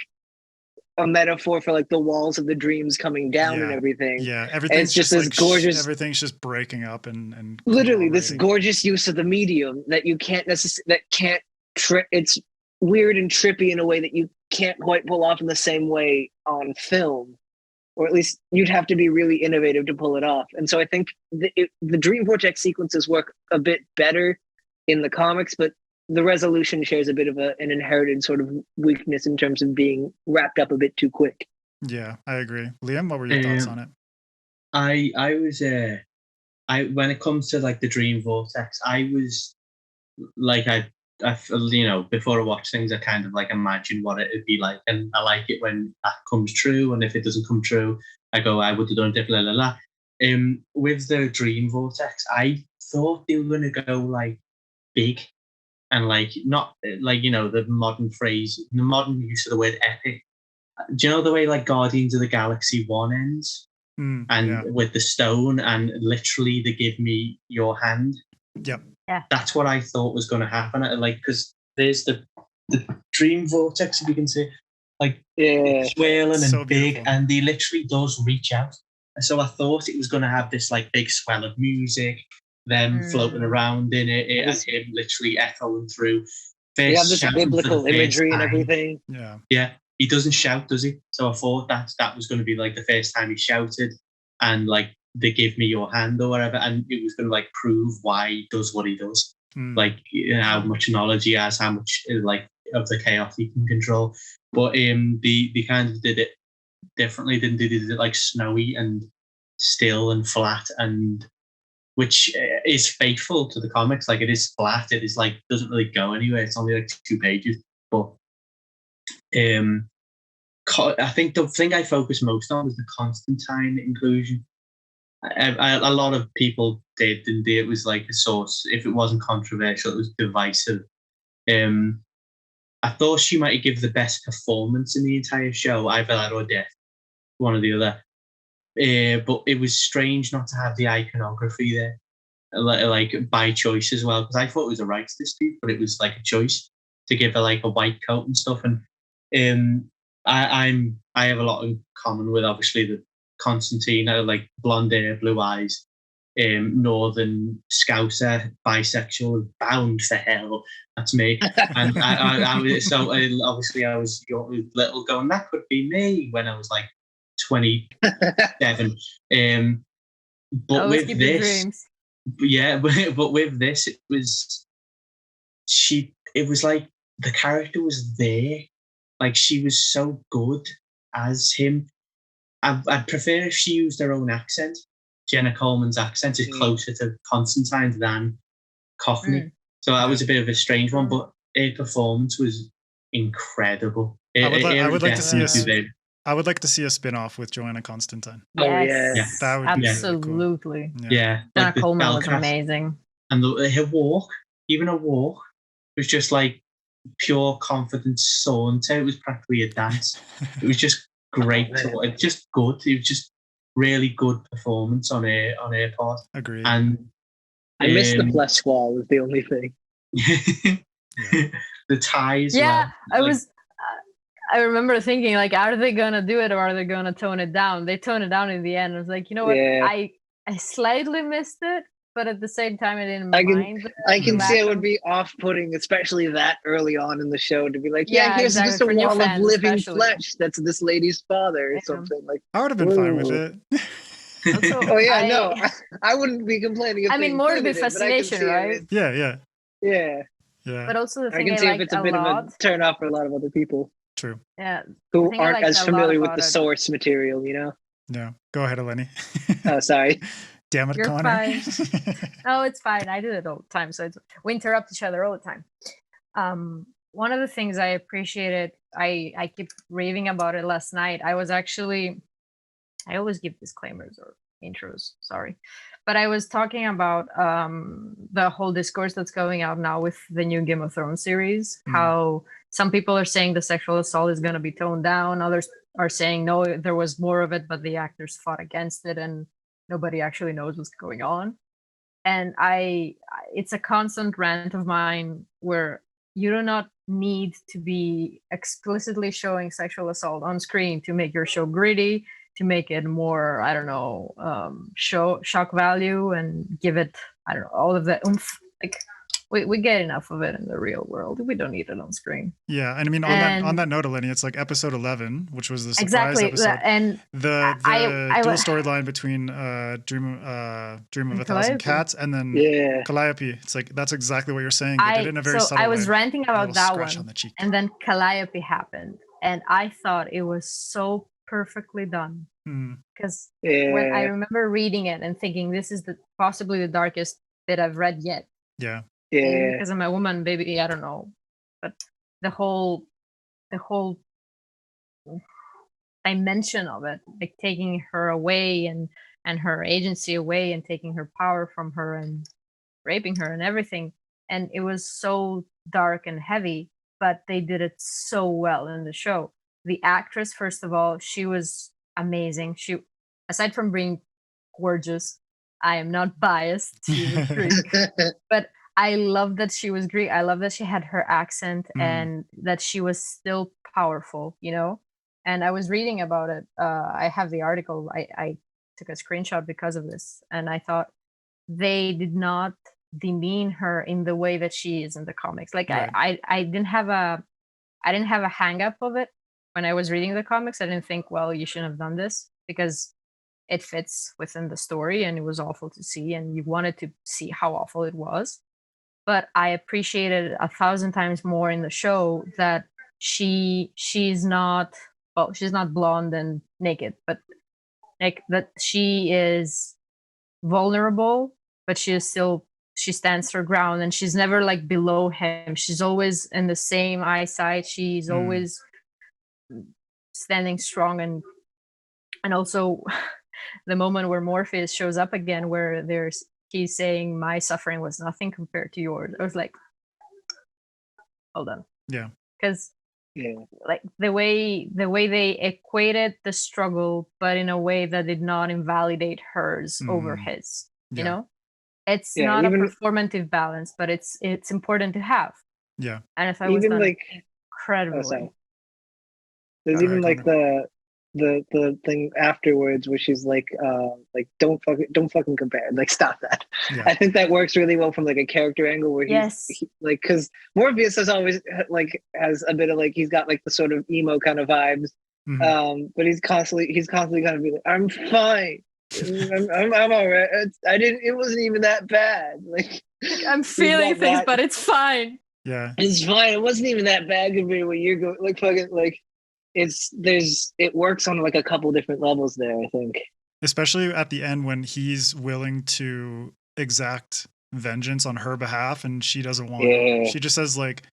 Speaker 3: a metaphor for like the walls of the dreams coming down and everything.
Speaker 1: Yeah, everything's
Speaker 3: just this gorgeous.
Speaker 1: Everything's just breaking up and
Speaker 3: literally this gorgeous use of the medium that you can't it's weird and trippy in a way that you can't quite pull off in the same way on film, or at least you'd have to be really innovative to pull it off. And so I think the Dream Vortex sequences work a bit better in the comics, but the resolution shares a bit of an inherited sort of weakness in terms of being wrapped up a bit too quick.
Speaker 1: Yeah, I agree. Liam, what were your thoughts on it?
Speaker 2: I was when it comes to like the Dream Vortex, I was like I you know, before I watch things, I kind of like imagine what it would be like, and I like it when that comes true, and if it doesn't come true, I go, I would have done it differently. With the Dream Vortex, I thought they were going to go like big. And like, not like, you know, the modern use of the word epic. Do you know the way like Guardians of the Galaxy 1 ends? and with the stone, and literally they give me your hand.
Speaker 1: Yep.
Speaker 4: Yeah.
Speaker 2: That's what I thought was going to happen. Like, because there's the Dream Vortex, if you can see, like swirling
Speaker 1: so
Speaker 2: and big,
Speaker 1: beautiful.
Speaker 2: and he literally does reach out. So I thought it was going to have this like big swell of music, them floating around in it, and him literally echoing through.
Speaker 3: You have this biblical imagery and everything.
Speaker 2: Yeah. He doesn't shout, does he? So I thought that was going to be like the first time he shouted, and like they give me your hand or whatever, and it was going to like prove why he does what he does, like how much knowledge he has, how much like of the chaos he can control. But they kind of did it differently. They did it like snowy and still and flat, and which is faithful to the comics. Like it is flat. It is like doesn't really go anywhere. It's only like 2 pages, but. I think the thing I focused most on was the Constantine inclusion. A lot of people did, and it was like a source. If it wasn't controversial, it was divisive. I thought she might give the best performance in the entire show, either that or death, one or the other. But it was strange not to have the iconography there, like by choice as well, because I thought it was a rights dispute, but it was like a choice to give her like a white coat and stuff. And I have a lot in common with obviously the Constantine, like blonde hair, blue eyes, northern Scouser, bisexual, bound for hell. That's me. And obviously I was little going, that could be me when I was like 27. But with this, but with this, it was like the character was there. Like she was so good as him. I'd prefer if she used her own accent. Jenna Coleman's accent is closer to Constantine's than Coffney. So that was a bit of a strange one, but her performance was incredible.
Speaker 1: I would like to see a spin-off with Joanna Constantine.
Speaker 4: Yes,
Speaker 1: that would
Speaker 4: absolutely.
Speaker 1: Be really cool.
Speaker 4: Jenna
Speaker 2: like
Speaker 4: Coleman was amazing.
Speaker 2: And her walk, even her walk, was just like pure confidence saunter. It was practically a dance. It was just great to watch. Just good. It was just really good performance on her part.
Speaker 1: Agreed.
Speaker 3: And I missed the flesh squall is the only thing.
Speaker 2: The ties.
Speaker 4: Yeah, I remember thinking like, are they gonna do it or are they gonna tone it down? They toned it down in the end. I was like, you know what? I slightly missed it, but at the same time, I didn't mind.
Speaker 3: I can see it would be off-putting, especially that early on in the show, to be like, here's just a wall of living flesh that's this lady's father or something. Like,
Speaker 1: I would have been fine with it.
Speaker 3: I wouldn't be complaining.
Speaker 4: I mean, more to be fascination, right?
Speaker 1: Yeah.
Speaker 4: But also the thing
Speaker 3: I can see if it's a bit of a turn off for a lot of other people.
Speaker 1: True.
Speaker 4: Yeah.
Speaker 3: Who aren't as familiar with the source material, you know?
Speaker 1: Yeah. Go ahead, Eleni.
Speaker 3: Oh, sorry.
Speaker 1: Damn it,
Speaker 4: You're
Speaker 1: Connor.
Speaker 4: Fine. No, it's fine. I do it all the time. So we interrupt each other all the time. One of the things I appreciated, I keep raving about it last night. I always give disclaimers or intros, sorry. But I was talking about the whole discourse that's going out now with the new Game of Thrones series, how some people are saying the sexual assault is going to be toned down. Others are saying, no, there was more of it, but the actors fought against it and nobody actually knows what's going on. And it's a constant rant of mine where you do not need to be explicitly showing sexual assault on screen to make your show gritty, to make it more, I don't know, shock value and give it, I don't know, all of that oomph. Like we get enough of it in the real world. We don't need it on screen.
Speaker 1: Yeah, and I mean on that note, Eleni, it's like episode 11, which was the surprise episode.
Speaker 4: And
Speaker 1: the dual storyline between Dream of a Thousand Cats and then Calliope. It's like that's exactly what you're saying. They did it in a very subtle way.
Speaker 4: I was ranting about that one,
Speaker 1: on the cheek.
Speaker 4: And then Calliope happened, and I thought it was so perfectly done. Because when I remember reading it and thinking this is possibly the darkest bit I've read yet.
Speaker 1: Yeah.
Speaker 3: Yeah.
Speaker 4: Because I'm a woman, baby, I don't know. But the whole dimension of it, like taking her away and her agency away and taking her power from her and raping her and everything. And it was so dark and heavy, but they did it so well in the show. The actress, first of all, she was amazing. aside from being gorgeous, I am not biased. She was Greek, but I love that she was Greek. I love that she had her accent and that she was still powerful, you know? And I was reading about it. I have the article. I took a screenshot because of this. And I thought they did not demean her in the way that she is in the comics. Like right. I didn't have a hang up of it when I was reading the comics. I didn't think, well, you shouldn't have done this, because it fits within the story and it was awful to see and you wanted to see how awful it was. But I appreciated 1,000 times more in the show that she's not blonde and naked, but like that she is vulnerable, but she stands her ground and she's never like below him. She's always in the same eyesight. She's always standing strong, and also the moment where Morpheus shows up again, where he's saying my suffering was nothing compared to yours. I was like, hold on.
Speaker 1: Yeah.
Speaker 4: Because like the way they equated the struggle, but in a way that did not invalidate hers over his, you know? It's not a performative balance, but it's important to have.
Speaker 1: Yeah.
Speaker 4: And if I was done like incredibly.
Speaker 3: There's even like the thing afterwards where she's like don't fucking compare, like stop that. I think that works really well from like a character angle where he's like, because Morpheus has always like has a bit of like, he's got like the sort of emo kind of vibes, but he's constantly kind of be like, I'm fine, I'm all right, it wasn't even that bad, like
Speaker 4: I'm feeling things, but it's fine.
Speaker 1: Yeah,
Speaker 3: it's fine, it wasn't even that bad compared to what you're going, like fucking like it works on like a couple different levels there, I think.
Speaker 1: Especially at the end when he's willing to exact vengeance on her behalf and she doesn't want it. She just says like,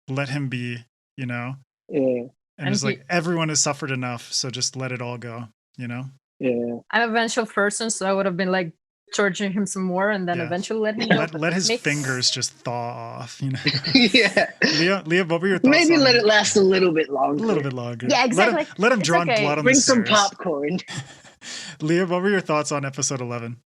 Speaker 1: let him be, you know?
Speaker 3: Yeah.
Speaker 1: And it's like, everyone has suffered enough, so just let it all go, you know?
Speaker 3: Yeah.
Speaker 4: I'm a vengeful person, so I would have been like torturing him some more and then eventually let him go.
Speaker 1: Let his fingers just thaw off, you know?
Speaker 3: Yeah.
Speaker 1: Leah, what were your thoughts?
Speaker 3: Maybe let it last a little bit longer.
Speaker 1: A little bit longer.
Speaker 4: Yeah, exactly.
Speaker 1: Let him draw blood on
Speaker 3: Bring
Speaker 1: the
Speaker 3: some
Speaker 1: stairs.
Speaker 3: popcorn.
Speaker 1: Leah, what were your thoughts on episode 11?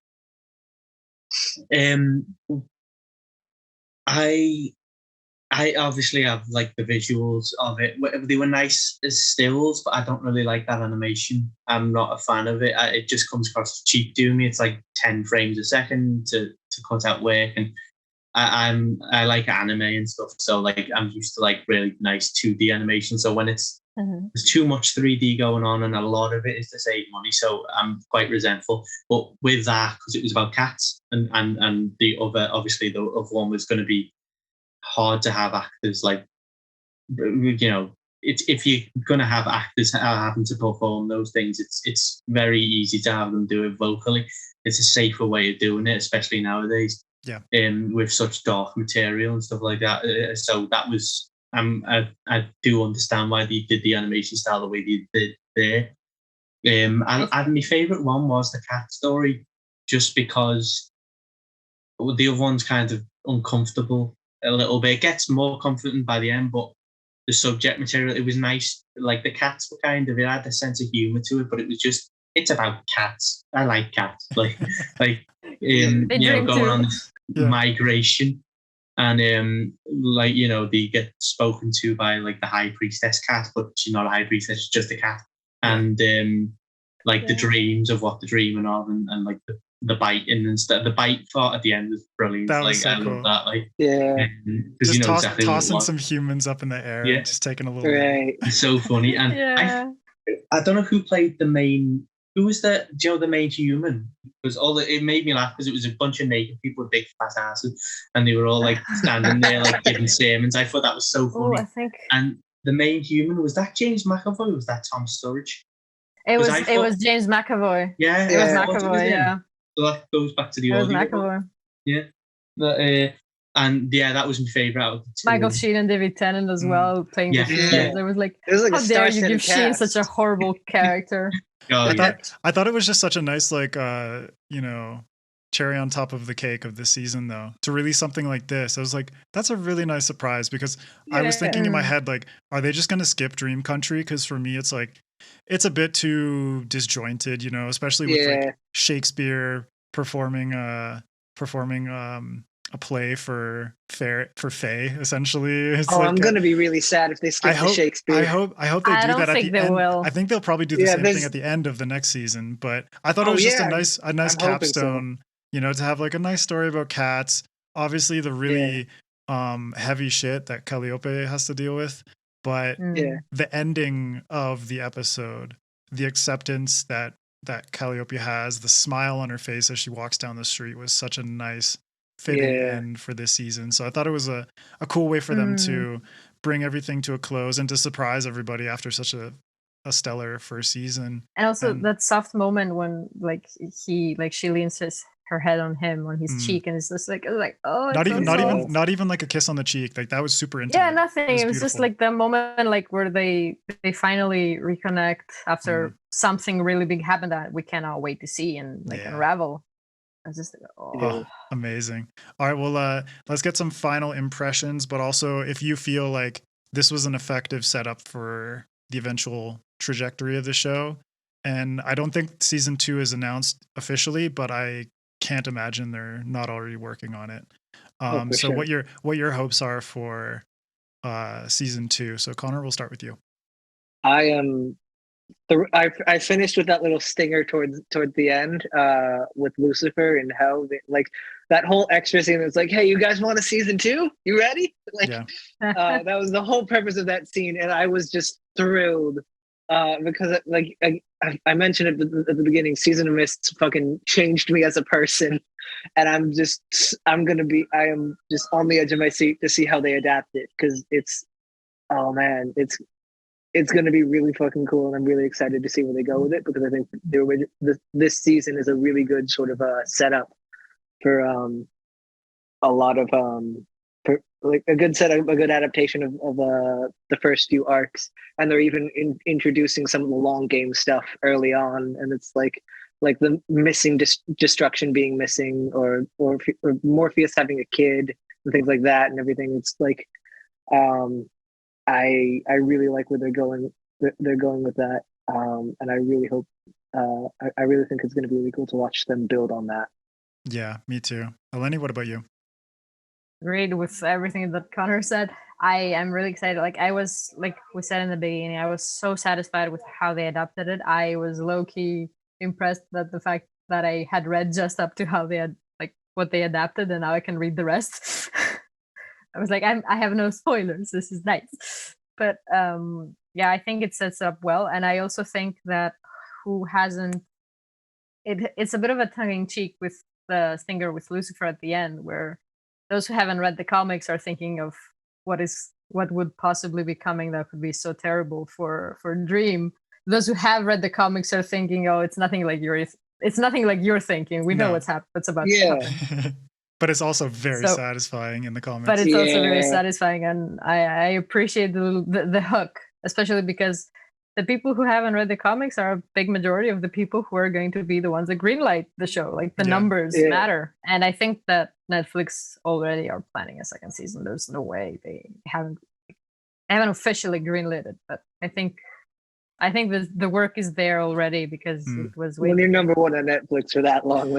Speaker 2: I obviously have like the visuals of it. They were nice as stills, but I don't really like that animation. I'm not a fan of it. It just comes across cheap to me. It's like 10 frames a second to cut out work, and I like anime and stuff. So like I'm used to like really nice 2D animation. So when there's too much 3D going on, and a lot of it is to save money, so I'm quite resentful. But with that, because it was about cats, and the other, obviously the other one was going to be hard to have actors like, you know, if you're going to have actors having to perform those things, it's very easy to have them do it vocally. It's a safer way of doing it, especially nowadays.
Speaker 1: Yeah.
Speaker 2: With such dark material and stuff like that. So that was I do understand why they did the animation style the way they did there. And my favourite one was the cat story, just because the other one's kind of uncomfortable a little bit. It gets more comforting by the end, but the subject material, it was nice. Like the cats were kind of, it had a sense of humor to it, but it was just, it's about cats. I like cats. Like you know, going on this migration, and like, you know, they get spoken to by like the high priestess cat, but she's not a high priestess, she's just a cat. And like the dreams of what they're dreaming of, and like the biting and stuff. The bite part at the end was brilliant.
Speaker 1: That was
Speaker 2: like
Speaker 1: so
Speaker 2: I
Speaker 1: cool.
Speaker 2: love that. Like,
Speaker 1: just
Speaker 2: you know exactly
Speaker 1: tossing some humans up in the air, and just taking a little.
Speaker 3: Right.
Speaker 2: It's so funny. And I don't know who played the main. Who was the? Do you know the main human? It was it made me laugh because it was a bunch of naked people with big fat asses, and they were all like standing there like giving sermons. I thought that was so funny.
Speaker 4: I think.
Speaker 2: And the main human, was that James McAvoy or was that Tom Sturridge?
Speaker 4: It was James McAvoy.
Speaker 2: Yeah,
Speaker 4: it was McAvoy. Yeah.
Speaker 2: So that goes back to the
Speaker 4: audio.
Speaker 2: It
Speaker 4: was McAvoy.
Speaker 2: Yeah. And that was my favourite out of the two.
Speaker 4: Michael Sheen and David Tennant as well playing the humans. It was like how dare you give Sheen such a horrible character?
Speaker 1: I thought it was just such a nice, like, you know, cherry on top of the cake of this season, though, to release something like this. I was like, that's a really nice surprise, because I was thinking in my head, like, are they just going to skip Dream Country? Because for me, it's like, it's a bit too disjointed, you know, especially with like Shakespeare performing a play for Faye, essentially. It's
Speaker 3: I'm gonna be really sad if they skip the Shakespeare.
Speaker 1: I hope they do that at the end.
Speaker 4: Will.
Speaker 1: I think they'll probably do the same thing at the end of the next season. But I thought it was just a nice capstone, you know, to have like a nice story about cats. Obviously, the really heavy shit that Calliope has to deal with, but the ending of the episode, the acceptance that Calliope has, the smile on her face as she walks down the street was such a nice fitting end for this season. So I thought it was a cool way for them to bring everything to a close and to surprise everybody after such a stellar first season.
Speaker 4: And also that soft moment when she leans her head on him, on his cheek, and it's just like oh,
Speaker 1: not even like a kiss on the cheek. Like that was super intimate.
Speaker 4: Yeah, nothing. It was just like the moment like where they finally reconnect after something really big happened that we cannot wait to see and unravel. I was just like,
Speaker 1: amazing. All right, well, let's get some final impressions, but also if you feel like this was an effective setup for the eventual trajectory of the show. And I don't think season 2 is announced officially, but I can't imagine they're not already working on it. So what your hopes are for season 2? So Connor, we'll start with you.
Speaker 3: I finished with that little stinger toward the end with Lucifer and Hell. Like that whole extra scene was like, hey, you guys want a season 2? You ready? Like that was the whole purpose of that scene, and I was just thrilled because like I mentioned at the beginning, Season of Mists fucking changed me as a person, and I am just on the edge of my seat to see how they adapt it, because it's going to be really fucking cool, and I'm really excited to see where they go with it, because I think this season is a really good sort of setup for a lot of a good adaptation of the first few arcs, and they're even introducing some of the long game stuff early on, and it's like the missing destruction being missing, or Morpheus having a kid and things like that, and everything. It's like I really like where they're going with that, and I really hope I really think it's going to be really cool to watch them build on that.
Speaker 1: Yeah, me too. Eleni, what about you?
Speaker 4: Agreed with everything that Connor said. I am really excited. Like I was, like we said in the beginning, I was so satisfied with how they adapted it. I was low-key impressed that the fact that I had read just up to how they had what they adapted, and now I can read the rest. I was like, I have no spoilers. This is nice. But I think it sets up well. And I also think that it's a bit of a tongue-in-cheek with the stinger with Lucifer at the end, where those who haven't read the comics are thinking of what would possibly be coming that would be so terrible for Dream. Those who have read the comics are thinking, oh, it's nothing like you're thinking. We know what's about to happen.
Speaker 1: But it's also very satisfying in the comics.
Speaker 4: But it's also very satisfying, and I appreciate the hook, especially because the people who haven't read the comics are a big majority of the people who are going to be the ones that greenlight the show. Like the numbers matter, and I think that Netflix already are planning a second season. There's no way they haven't officially greenlit it, but I think the work is there already, because it was
Speaker 3: when you're number one on Netflix for that long,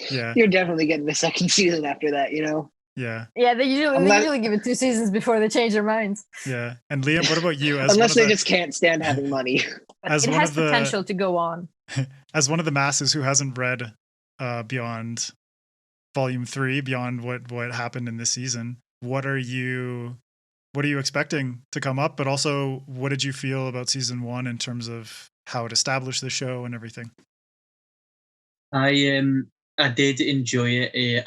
Speaker 3: you're definitely getting the second season after that, you know?
Speaker 1: Yeah.
Speaker 4: Yeah, they usually give it 2 seasons before they change their minds.
Speaker 1: Yeah. And Liam, what about you?
Speaker 3: Unless they just can't stand having money.
Speaker 4: It has potential to go on.
Speaker 1: As one of the masses who hasn't read beyond Volume 3, beyond what happened in this season, what are you expecting to come up? But also, what did you feel about Season 1 in terms of how it established the show and everything?
Speaker 2: I did enjoy it.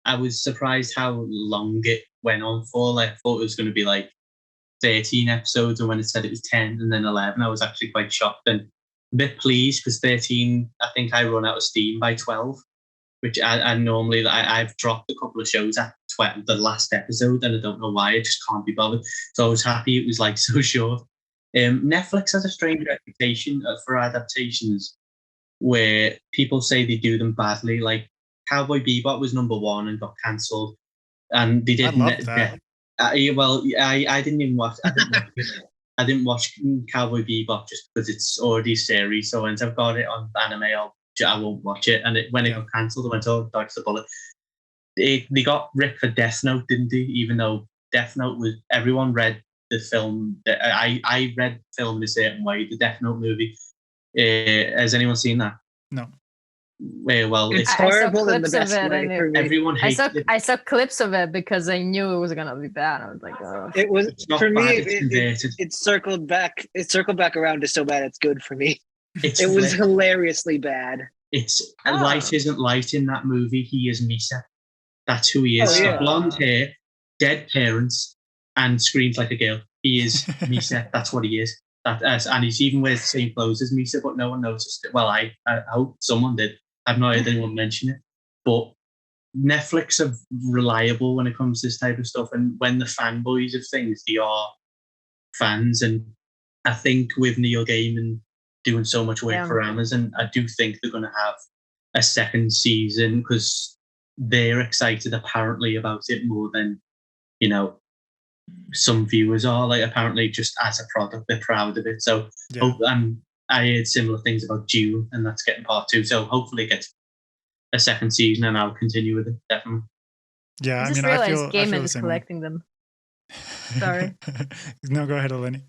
Speaker 2: I was surprised how long it went on for. Like, I thought it was going to be like 13 episodes, and when it said it was 10 and then 11, I was actually quite shocked and a bit pleased, because 13, I think I run out of steam by 12, which I normally, I've dropped a couple of shows at the last episode, and I don't know why. I just can't be bothered. So I was happy it was like so short. Netflix has a strange reputation for adaptations where people say they do them badly. Like Cowboy Bebop was number 1 and got cancelled, and they didn't.
Speaker 1: I love that.
Speaker 2: I didn't even watch. I didn't watch it. I didn't watch Cowboy Bebop just because it's already a series. So once I've got it on anime, I won't watch it. And when it got cancelled, I went, oh, dodge the bullet. They got ripped for Death Note, didn't they? Even though Death Note was, everyone read the film. I read the film in a certain way, the Death Note movie. Has anyone seen that?
Speaker 1: No.
Speaker 2: Well,
Speaker 3: it's horrible in the best way for me.
Speaker 2: Everyone hated it.
Speaker 4: I saw clips of it because I knew it was gonna be bad. I was like, oh.
Speaker 3: It was for me.
Speaker 2: It's
Speaker 3: it circled back. It circled back around to so bad it's good for me.
Speaker 2: It
Speaker 3: was hilariously bad.
Speaker 2: It's Light isn't Light in that movie. He is Misa. That's who he is.
Speaker 3: Oh, yeah.
Speaker 2: Blonde hair, dead parents, and screams like a girl. He is Misa. That's what he is. And he's even wears the same clothes as Misa, but no one noticed it. Well, I hope someone did. I've not heard anyone mention it. But Netflix are reliable when it comes to this type of stuff. And when the fanboys of things, they are fans. And I think with Neil Gaiman doing so much work for Amazon, I do think they're going to have a second season because they're excited apparently about it more than, some viewers are. Like, apparently just as a product, they're proud of it. So I heard similar things about Dune, and that's getting part 2. So hopefully it gets a second season, and I'll continue with it, definitely.
Speaker 1: Yeah,
Speaker 4: I just realized Gaiman is collecting them. Sorry.
Speaker 1: No, go ahead, Eleni.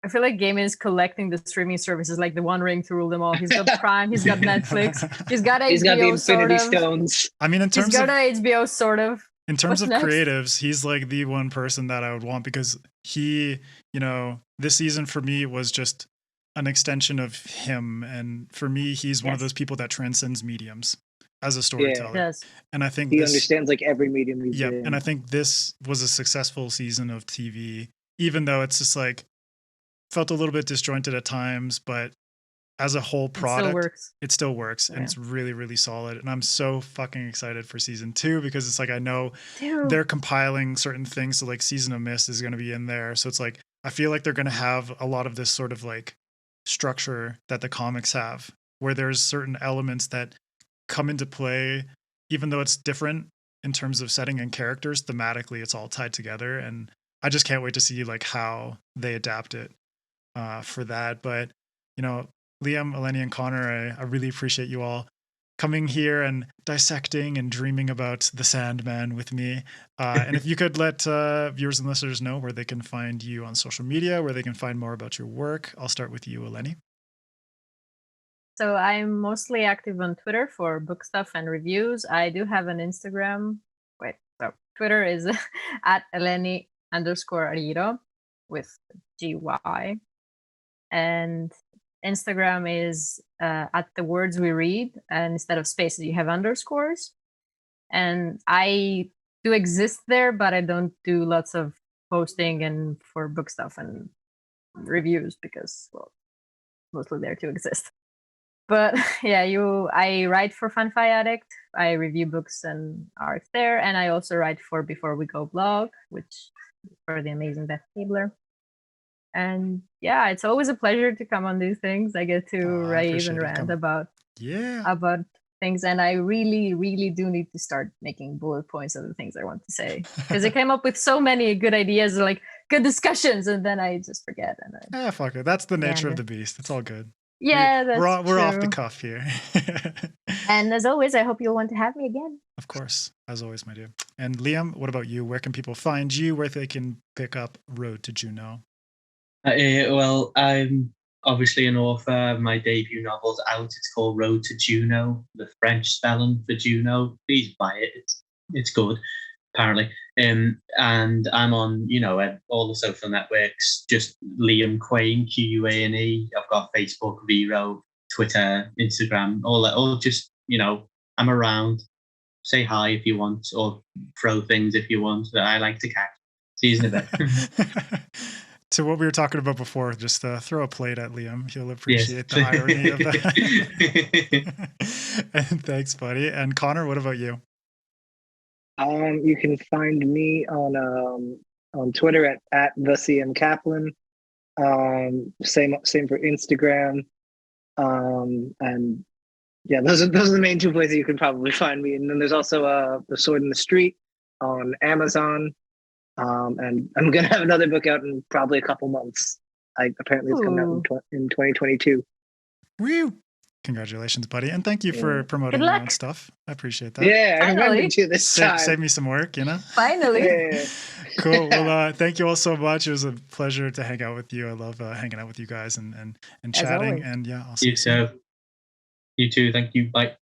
Speaker 4: I feel like Gaiman is collecting the streaming services, like the One Ring to rule them all. He's got Prime, he's got Netflix, he's got HBO,
Speaker 3: he's got the Infinity
Speaker 4: sort of.
Speaker 3: Stones.
Speaker 1: I mean,
Speaker 4: he's got HBO, sort of.
Speaker 1: In terms of creatives, he's like the one person that I would want because he, this season for me was just an extension of him. And for me, he's one of those people that transcends mediums as a storyteller.
Speaker 4: Yeah,
Speaker 1: and I think
Speaker 3: he understands like every medium he's in.
Speaker 1: And I think this was a successful season of TV, even though it's just like felt a little bit disjointed at times, but as a whole product, it still works. And it's really, really solid. And I'm so fucking excited for season 2 because it's like, I know they're compiling certain things. So like Season of Mist is going to be in there. So it's like, I feel like they're going to have a lot of this sort of like structure that the comics have, where there's certain elements that come into play, even though it's different in terms of setting and characters, thematically, it's all tied together. And I just can't wait to see like how they adapt it for that. But, Liam, Eleni, and Connor, I really appreciate you all coming here and dissecting and dreaming about the Sandman with me. And if you could let viewers and listeners know where they can find you on social media, where they can find more about your work. I'll start with you, Eleni.
Speaker 4: So I'm mostly active on Twitter for book stuff and reviews. I do have an Instagram. So Twitter is at Eleni _Argyró with GY. And Instagram is at the words we read, and instead of spaces you have underscores. And I do exist there, but I don't do lots of posting and for book stuff and reviews because, well, mostly there to exist. But yeah, I write for FanFiAddict. I review books and art there, and I also write for Before We Go blog, which for the amazing Beth Keebler. And yeah, it's always a pleasure to come on these things. I get to rave and rant about things, and I really, really do need to start making bullet points of the things I want to say because I came up with so many good ideas, like good discussions, and then I just forget. And
Speaker 1: fuck it. That's the nature of the beast. It's all good.
Speaker 4: Yeah,
Speaker 1: we're off the cuff here.
Speaker 4: And as always, I hope you'll want to have me again.
Speaker 1: Of course, as always, my dear. And Liam, what about you? Where can people find you? Where they can pick up Road to Juneau?
Speaker 2: Well, I'm obviously an author. My debut novel's out. It's called Road to Juneau, the French spelling for Juneau. Please buy it. It's good, apparently. And I'm on, all the social networks, just Liam Quane, Quane. I've got Facebook, Vero, Twitter, Instagram, all that. All just, I'm around. Say hi if you want, or throw things if you want. I like to catch. See you in a bit.
Speaker 1: To what we were talking about before, just throw a plate at Liam. He'll appreciate the irony of that. And thanks, buddy. And Connor, what about you?
Speaker 3: You can find me on Twitter at the CM Caplan. Same for Instagram. And yeah, those are the main 2 places you can probably find me. And then there's also The Sword in the Street on Amazon. And I'm gonna have another book out in probably a couple months. apparently it's coming out in 2022.
Speaker 1: Woo! Congratulations, buddy, and thank you for promoting
Speaker 4: Good
Speaker 1: your
Speaker 4: luck.
Speaker 1: own stuff. I appreciate that.
Speaker 3: Yeah, I
Speaker 4: Finally.
Speaker 3: remembered you this time.
Speaker 1: Save me some work, you know.
Speaker 4: Finally.
Speaker 3: Yeah.
Speaker 1: Cool. Well, thank you all so much. It was a pleasure to hang out with you. I love hanging out with you guys and
Speaker 4: As
Speaker 1: chatting.
Speaker 4: always.
Speaker 1: And yeah, I'll see you
Speaker 2: You
Speaker 1: soon.
Speaker 2: too. You too. Thank you. Bye.